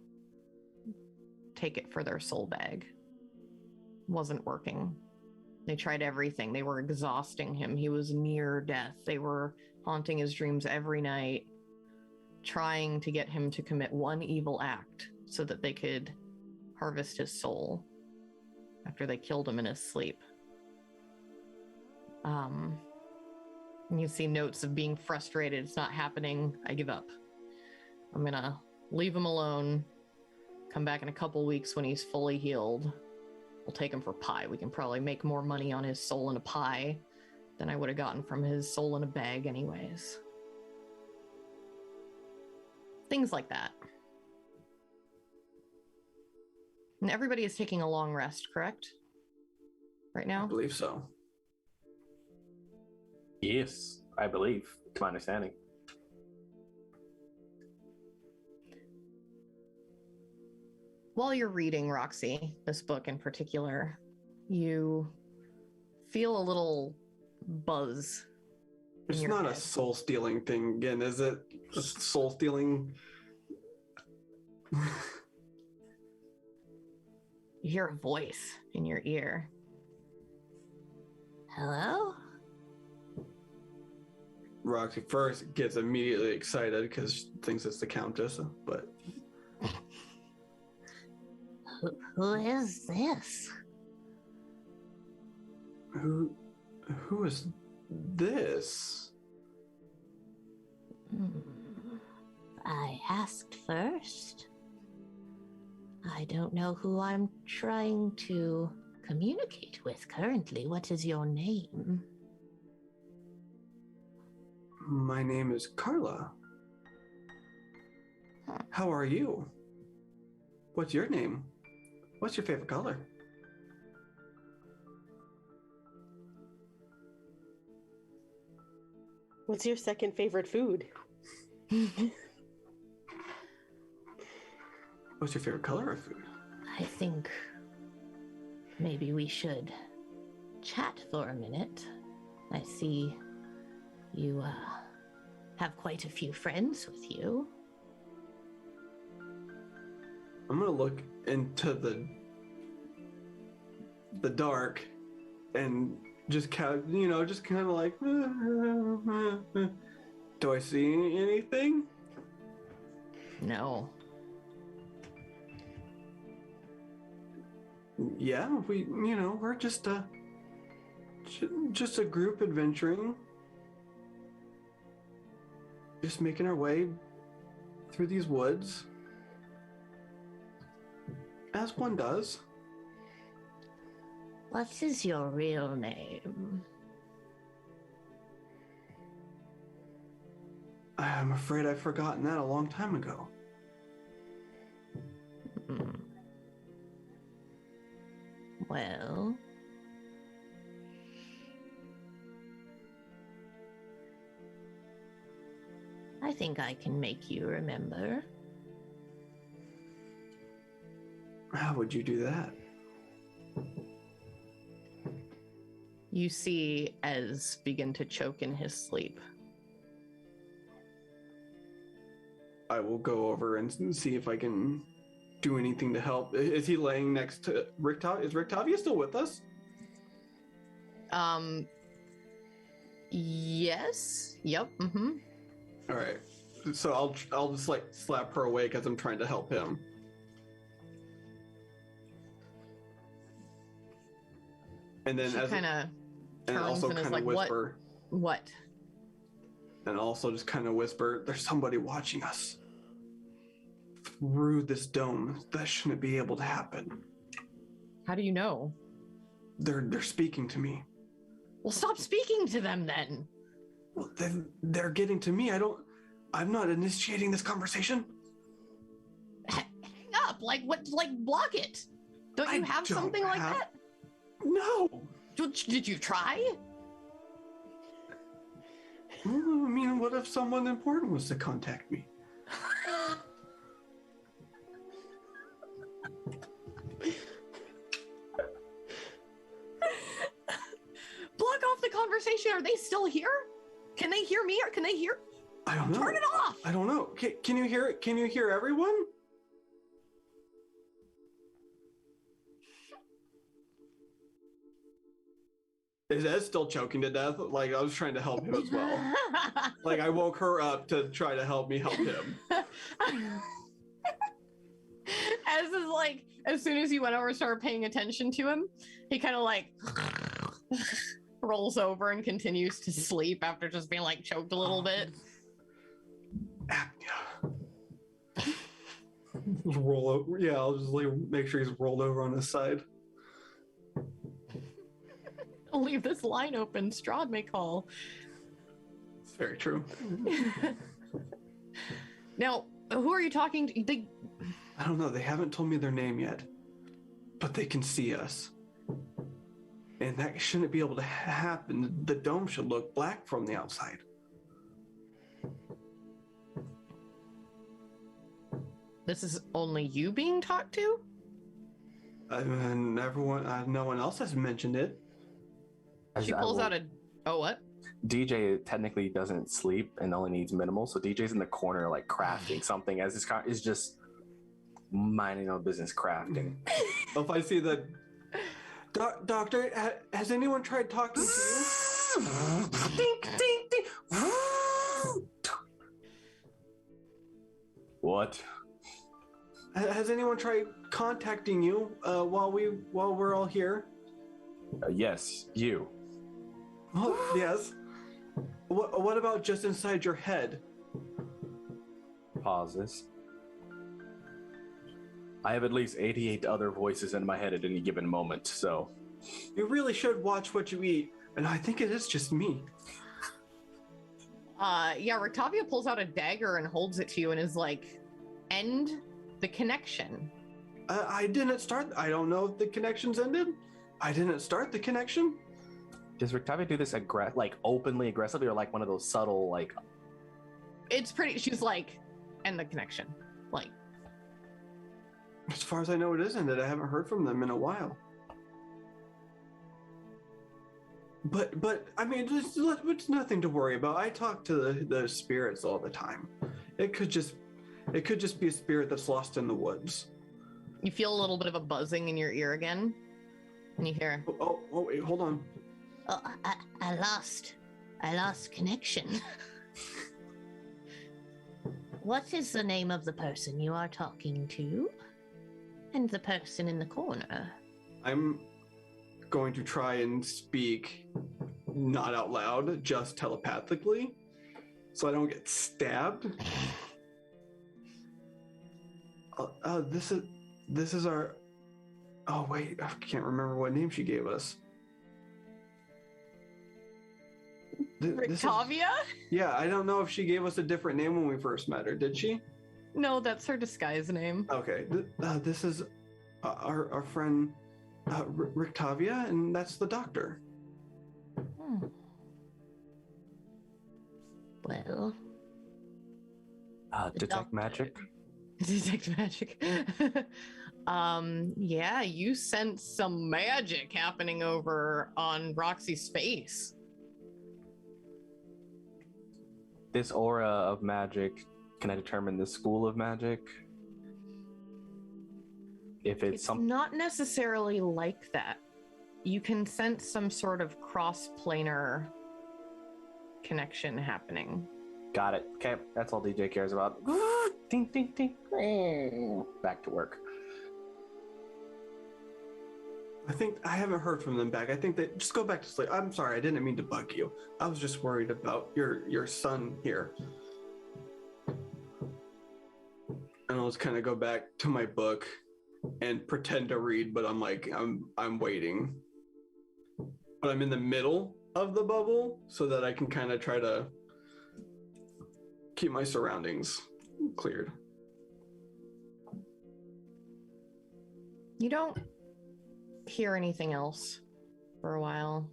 take it for their soul bag. Wasn't working. They tried everything. They were exhausting him. He was near death. They were haunting his dreams every night, trying to get him to commit one evil act so that they could harvest his soul after they killed him in his sleep. And you see notes of being frustrated. It's not happening. I give up. I'm gonna leave him alone. Come back in a couple weeks when he's fully healed. We'll take him for pie. We can probably make more money on his soul in a pie than I would have gotten from his soul in a bag anyways. Things like that. And everybody is taking a long rest, correct? Right I now? believe so. Yes, I believe, to my understanding. While you're reading, Roxy, this book in particular, you feel a little buzz. It's your not a head. soul-stealing thing again, is it? A soul-stealing... You hear a voice in your ear. Hello? Roxy first gets immediately excited because she thinks it's the Countess, but... Who is this? Who is this? I asked first. I don't know who I'm trying to communicate with currently. What is your name? My name is Carla. How are you? What's your name? What's your favorite color? What's your second favorite food? What's your favorite color of food? I think maybe we should chat for a minute. I see you have quite a few friends with you. I'm gonna look into the dark and just kind of like, do I see anything? No. Yeah, we're just a group adventuring, just making our way through these woods, as one does. What is your real name? I'm afraid I've forgotten that a long time ago. Well, I think I can make you remember. How would you do that? You see Ez begin to choke in his sleep. I will go over and see if I can do anything to help. Is he laying next to Rictavia? Is Rictavia still with us? Yes. Yep. Mm-hmm. All right. So I'll just like slap her awake as I'm trying to help him. And then She kind of and turns also and is kind like, of whisper. What? And also just kind of whisper, there's somebody watching us through this dome. That shouldn't be able to happen. How do you know? They're speaking to me. Well, stop speaking to them then. Well, they're getting to me. I'm not initiating this conversation. Hang up. Like, what? Like, block it. Don't you have something like that? No. Did you try? I mean, what if someone important was to contact me? Block off the conversation. Are they still here? Can they hear me or can they hear? I don't know. Turn it off. I don't know. Can you hear it? Can you hear everyone? Is Ed still choking to death? Like, I was trying to help him as well. Like, I woke her up to try to help me help him. As is like, as soon as you went over and started paying attention to him, he kind of like rolls over and continues to sleep after just being like choked a little bit. Apnea. Just roll over. Yeah, I'll just like make sure he's rolled over on his side. leave this line open. Strahd may call. It's very true. Now, who are you talking to? I don't know. They haven't told me their name yet, but they can see us. And that shouldn't be able to happen. The dome should look black from the outside. This is only you being talked to? And everyone, no one else has mentioned it. She pulls out a... Oh, what? DJ technically doesn't sleep and only needs minimal, so DJ's in the corner like crafting something as this is just minding our business crafting. If I see the... Doctor, has anyone tried talking to you? Ding, ding, ding. What? Has anyone tried contacting you while we're all here? Yes, you. Oh, yes. What about just inside your head? Pauses. I have at least 88 other voices in my head at any given moment, so... You really should watch what you eat, and I think it is just me. Yeah, Rictavia pulls out a dagger and holds it to you and is like, end the connection. I didn't start... I don't know if the connection's ended. I didn't start the connection. Does Rictavia do this openly aggressively, or like one of those subtle, like... It's pretty... She's like, end the connection. Like... As far as I know, it isn't. I haven't heard from them in a while. But I mean, it's nothing to worry about. I talk to the spirits all the time. It could just be a spirit that's lost in the woods. You feel a little bit of a buzzing in your ear again, and you hear, Oh, wait, hold on. "Oh, I lost connection." What is the name of the person you are talking to? And the person in the corner? I'm going to try and speak not out loud, just telepathically, so I don't get stabbed. This is our... Oh, wait, I can't remember what name she gave us. Rictavia? Yeah, I don't know if she gave us a different name when we first met her. Did she? No, that's her disguise name. Okay, this is our friend Rictavia, and that's the doctor. Well... detect doctor. magic? Detect magic. Yeah, you sense some magic happening over on Roxy's face. This aura of magic, can I determine the school of magic? If it's not necessarily like that. You can sense some sort of cross-planar connection happening. Got it. Okay, that's all DJ cares about. Ding, ding, ding. Back to work. I think I haven't heard from them back. I think they just go back to sleep. I'm sorry, I didn't mean to bug you. I was just worried about your son here. And I'll just kind of go back to my book and pretend to read, but I'm like, I'm waiting. But I'm in the middle of the bubble so that I can kind of try to keep my surroundings cleared. You don't hear anything else for a while.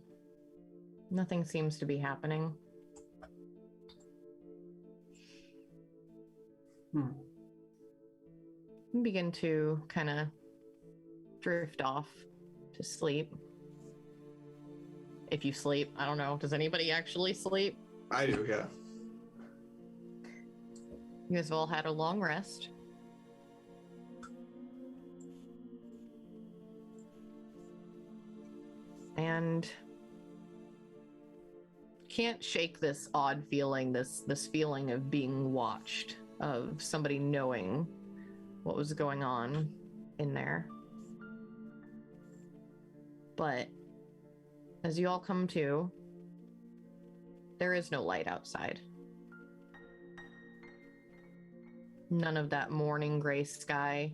Nothing seems to be happening. You begin to kind of drift off to sleep. If you sleep, I don't know. Does anybody actually sleep? I do, yeah. You guys have all had a long rest. And can't shake this odd feeling, this feeling of being watched, of somebody knowing what was going on in there. But as you all come to, there is no light outside. None of that morning gray sky.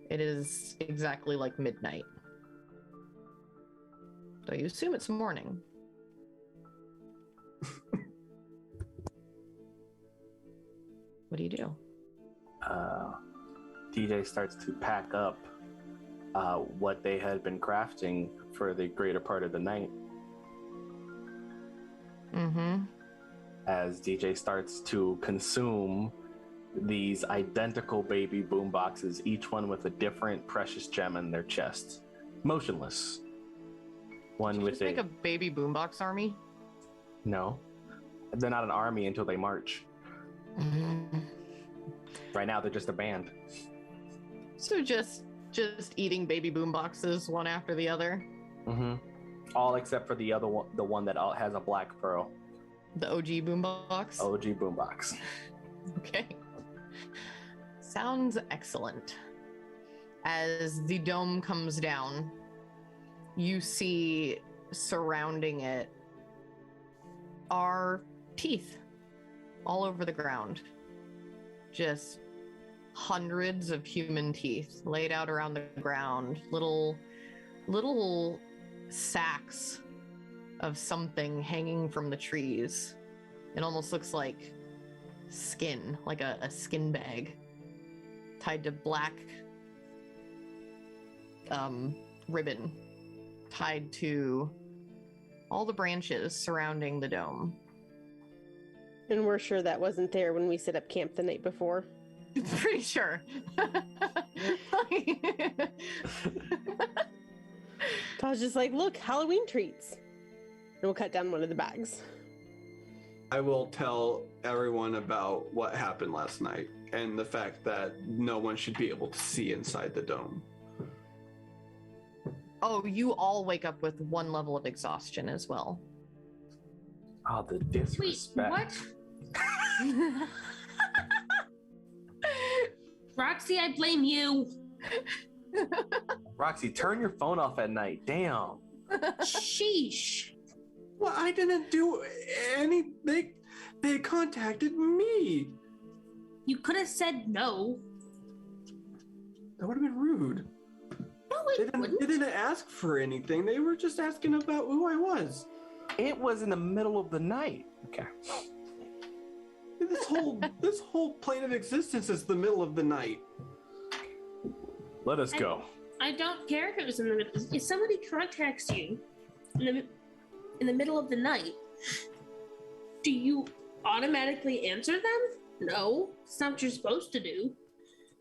It is exactly like midnight. So you assume it's morning. What do you do? DJ starts to pack up what they had been crafting for the greater part of the night. Mm-hmm. As DJ starts to consume these identical baby boom boxes, each one with a different precious gem in their chest, motionless. One Did you with just make a baby boombox army? No, they're not an army until they march. Mm-hmm. Right now, they're just a band. So just eating baby boomboxes one after the other. Mm-hmm. All except for the other one, the one that has a black pearl. The OG boombox. OG boombox. Okay. Sounds excellent. As the dome comes down, you see surrounding it are teeth all over the ground. Just hundreds of human teeth laid out around the ground. Little sacks of something hanging from the trees. It almost looks like skin, like a skin bag tied to black ribbon tied to all the branches surrounding the dome. And we're sure that wasn't there when we set up camp the night before. Pretty sure. Todd's just like, look, Halloween treats. And we'll cut down one of the bags. I will tell everyone about what happened last night and the fact that no one should be able to see inside the dome. Oh, you all wake up with one level of exhaustion as well. Oh, the Wait, disrespect. what? Roxy, I blame you. Roxy, turn your phone off at night. Damn. Sheesh. Well, I didn't do anything. They contacted me. You could have said no. That would have been rude. No, They it wouldn't. didn't ask for anything. They were just asking about who I was. It was in the middle of the night. Okay. This whole plane of existence is the middle of the night. Let us go. I don't care if it was in the middle. If somebody contacts you in the middle of the night, do you automatically answer them? No, it's not what you're supposed to do.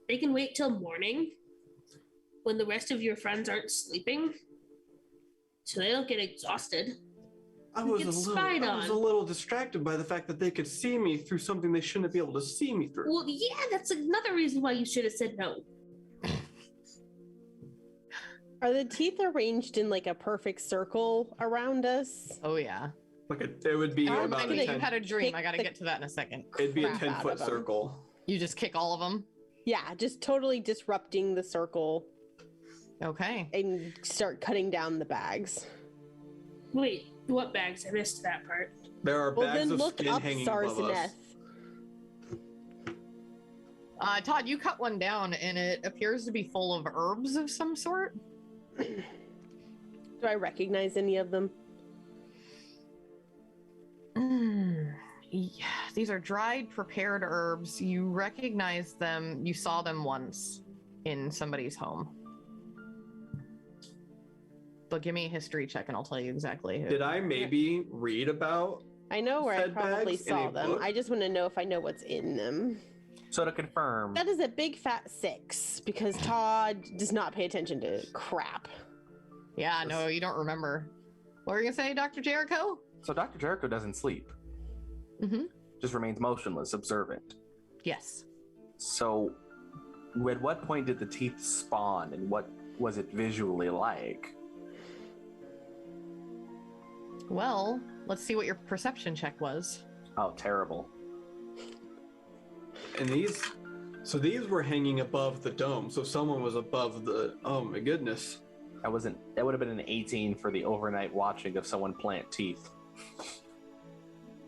They can wait till morning when the rest of your friends aren't sleeping, so they don't get exhausted. I was Get a spied on. little distracted by the fact that they could see me through something they shouldn't be able to see me through. Well, yeah, that's another reason why you should have said no. Are the teeth arranged in like a perfect circle around us? Oh yeah. It would be Oh, about you a 10, had a dream. Kick I gotta the get to that in a second. it'd be a crap out 10-foot of them. circle. You just kick all of them? Yeah, just totally disrupting the circle Okay. and start cutting down the bags. Wait, what bags? I missed that part. There are Well, bags then of look skin up hanging above us. Sarseneth. Todd, you cut one down and it appears to be full of herbs of some sort. Do I recognize any of them? Yeah, these are dried, prepared herbs. You recognize them. You saw them once in somebody's home. But give me a history check and I'll tell you exactly who. Did I maybe read about? I know where I Said probably bags in saw a them. book? I just want to know if I know what's in them. So to confirm, That is a big fat 6 because Todd does not pay attention to crap. Yeah, no, you don't remember. What were you gonna say, Dr. Jericho? so Dr. Jericho doesn't sleep, Mm-hmm. just remains motionless, observant. Yes. So at what point did the teeth spawn and what was it visually like? Well, let's see what your perception check was. Oh, terrible. And these were hanging above the dome. So someone was above the. Oh my goodness. That would have been an 18 for the overnight watching of someone plant teeth.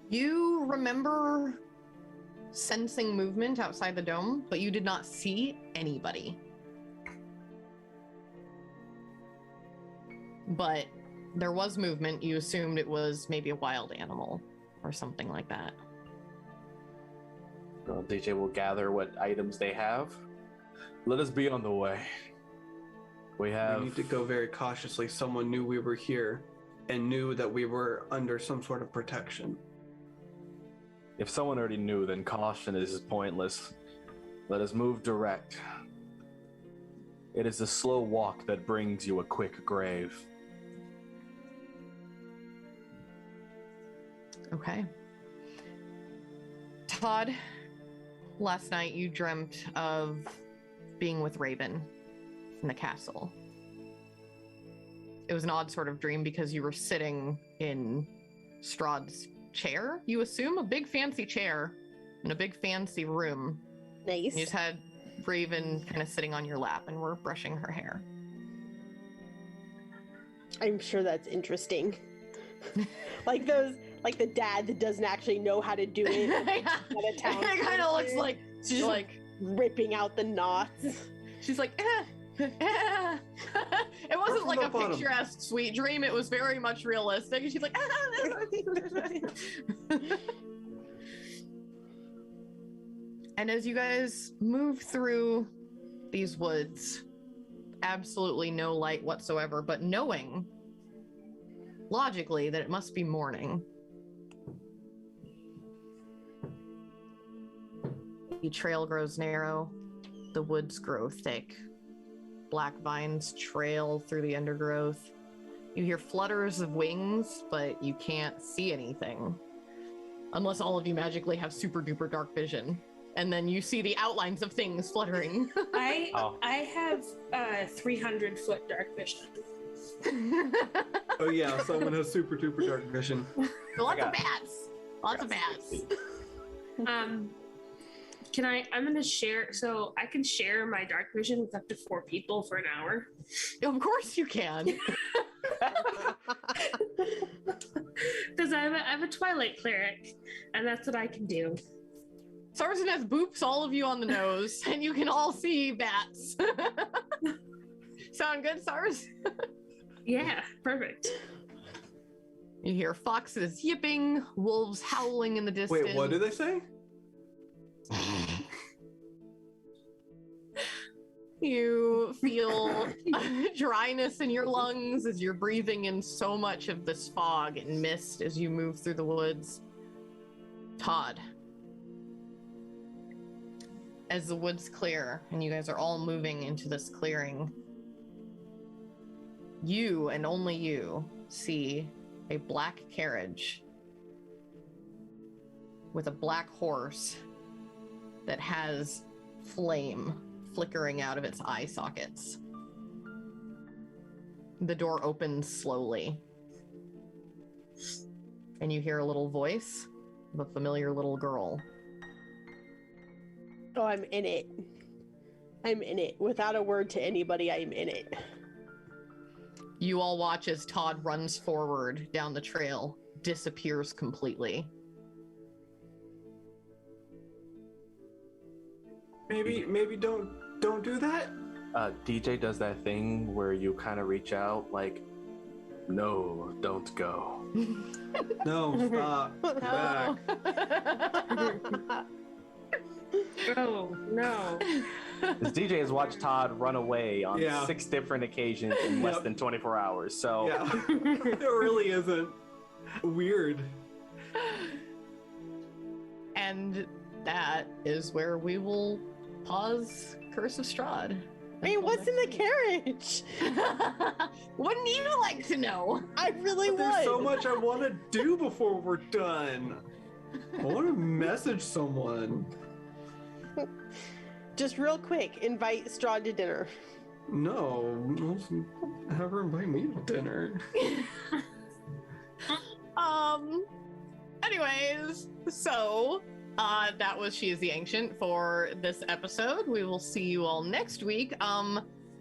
You remember sensing movement outside the dome, but you did not see anybody. But There was movement. You assumed it was maybe a wild animal or something like that. Well, DJ will gather what items they have. Let us be on the way. We need to go very cautiously. Someone knew we were here and knew that we were under some sort of protection. If someone already knew, then caution is pointless. Let us move direct. It is a slow walk that brings you a quick grave. Okay. Todd, last night you dreamt of being with Raven in the castle. It was an odd sort of dream because you were sitting in Strahd's chair, you assume? A big fancy chair in a big fancy room. Nice. You just had Raven kind of sitting on your lap and we're brushing her hair. I'm sure that's interesting. Like the dad that doesn't actually know how to do it. It kind of looks like she's like ripping out the knots. She's like, It wasn't like a picturesque sweet dream. It was very much realistic. And she's like, And as you guys move through these woods, absolutely no light whatsoever, but knowing logically that it must be morning. The trail grows narrow, the woods grow thick. Black vines trail through the undergrowth. You hear flutters of wings, but you can't see anything. Unless all of you magically have super duper dark vision. And then you see the outlines of things fluttering. I have 300-foot dark vision. Oh yeah, someone has super duper dark vision. Lots of bats. Lots of bats. I'm gonna share, so I can share my dark vision with up to 4 people for an hour. Of course you can. Because I'm a Twilight cleric, and that's what I can do. Sarzineth boops all of you on the nose, and you can all see bats. Sound good, Sars? Yeah, perfect. You hear foxes yipping, wolves howling in the distance. Wait, what do they say? You feel dryness in your lungs as you're breathing in so much of this fog and mist as you move through the woods. Todd, as the woods clear and you guys are all moving into this clearing, you and only you see a black carriage with a black horse that has flame flickering out of its eye sockets. The door opens slowly, and you hear a little voice of a familiar little girl. Oh, I'm in it. I'm in it. Without a word to anybody, I'm in it. You all watch as Todd runs forward down the trail, disappears completely. Maybe don't do that. DJ does that thing where you kind of reach out like, no, don't go. No, stop. Back. Oh, no. This DJ has watched Todd run away on 6 different occasions in less than 24 hours, so... Yeah, it really isn't weird. And that is where we will pause Curse of Strahd. Wait, what's in the carriage? Wouldn't you like to know? I really would. There's so much I want to do before we're done. I want to message someone. Just real quick, invite Strahd to dinner. No, have her invite me to dinner. Anyways, so that was She is the Ancient for this episode. We will see you all next week.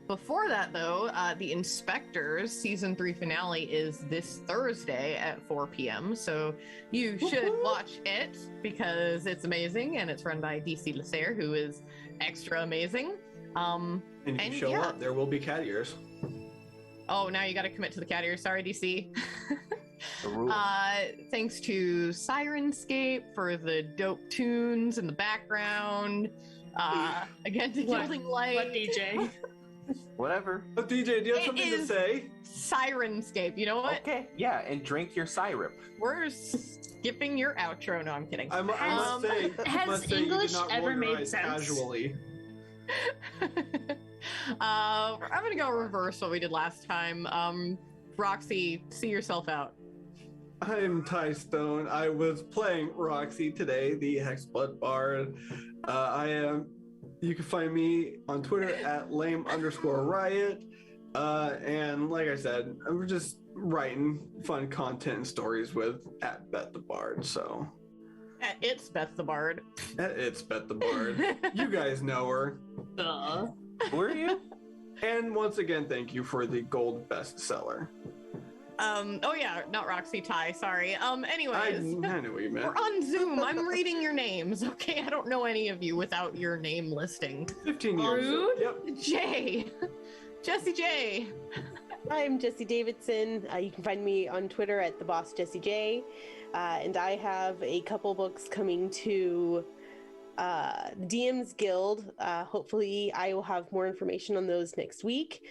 Before that, though, the Inspectors season 3 finale is this Thursday at 4 p.m. So you should watch it because it's amazing and it's run by DC Lasser, who is extra amazing. And if you show up, there will be cat ears. Oh, now you got to commit to the cat ears. Sorry, DC. The rule. Thanks to Sirenscape for the dope tunes in the background. Again, to Gilding Light. What DJ? Whatever. Oh, DJ, do you have It something to is- say? Sirenscape. You know what? Okay, yeah, and drink your syrup. We're skipping your outro. No, I'm kidding. I must say, has must say English you did not ever roll your made eyes sense? casually. I'm gonna go reverse what we did last time. Roxy, see yourself out. I'm Ty Stone. I was playing Roxy today, the Hexblood Bard. You can find me on Twitter at lame_riot. And like I said, I'm just writing fun content and stories with at Bet the Bard. So It's Beth the Bard. it's Bet the Bard. You guys know her. Duh. Who are you? And once again, thank you for the gold bestseller. Oh yeah, not Roxy, Ty, sorry. I Anyways, knew what you meant. we're on Zoom. I'm reading your names, okay? I don't know any of you without your name listing. 15 years. Rude. Yep. Jay. Jesse J. I'm Jesse Davidson. You can find me on Twitter at @thebossjessej. And I have a couple books coming to DM's Guild. Hopefully, I will have more information on those next week.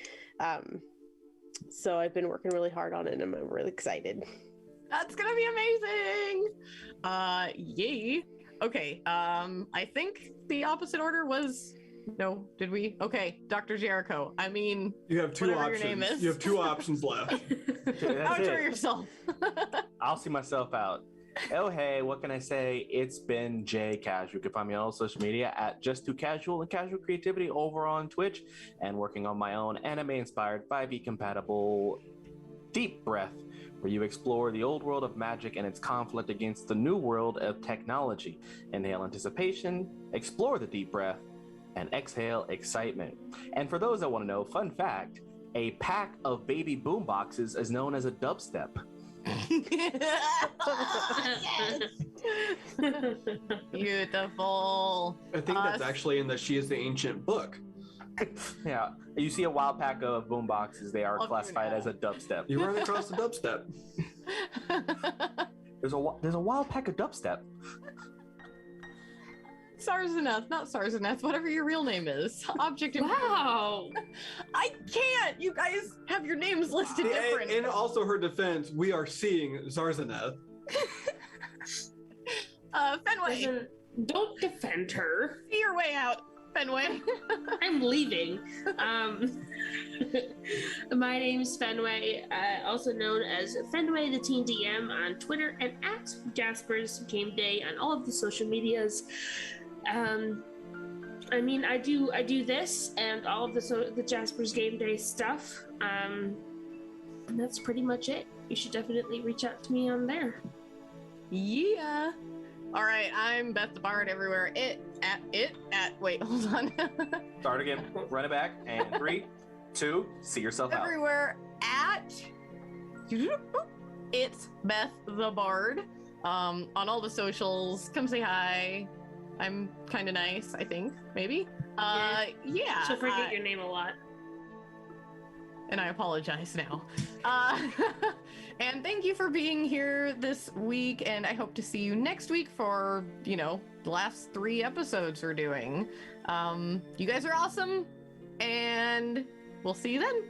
So I've been working really hard on it, and I'm really excited. That's gonna be amazing. Yay. Okay. I think the opposite order was no. Did we? Okay, Dr. Jericho. I mean, You have two Whatever your options. name is. You have two options left. That's outro it. yourself. I'll see myself out. Oh, hey, what can I say? It's been Jay Casual. You can find me on all social media at Just2Casual and Casual Creativity over on Twitch, and working on my own anime-inspired 5e compatible Deep Breath, where you explore the old world of magic and its conflict against the new world of technology. Inhale anticipation, explore the deep breath, and exhale excitement. And for those that want to know, fun fact, a pack of baby boomboxes is known as a dubstep. Beautiful. I think that's actually in the She is the Ancient book. Yeah, you see a wild pack of boomboxes, they are I'll do classified that. as a dubstep. You run across the dubstep. There's a wild pack of dubstep. Sarzaneth, not Sarzaneth, whatever your real name is. Object in Wow. I can't. You guys have your names listed different. In also her defense, we are seeing Zarzaneth. Fenway, Listen, don't defend her. see your way out. Fenway. I'm leaving. My name's Fenway, also known as Fenway the Teen DM on Twitter, and at Jasper's Game Day on all of the social medias. I mean, I do this and all of the Jasper's Game Day stuff. And that's pretty much it. You should definitely reach out to me on there. Yeah. All right, I'm Beth the Bard everywhere. Wait, hold on. Start again, run it back, and 3, 2, see yourself out. Everywhere at it's Beth the Bard. On all the socials, come say hi. I'm kind of nice, I think, maybe. Yeah. She'll forget your name a lot. And I apologize now. And thank you for being here this week, and I hope to see you next week for, the last 3 episodes we're doing. You guys are awesome, and we'll see you then.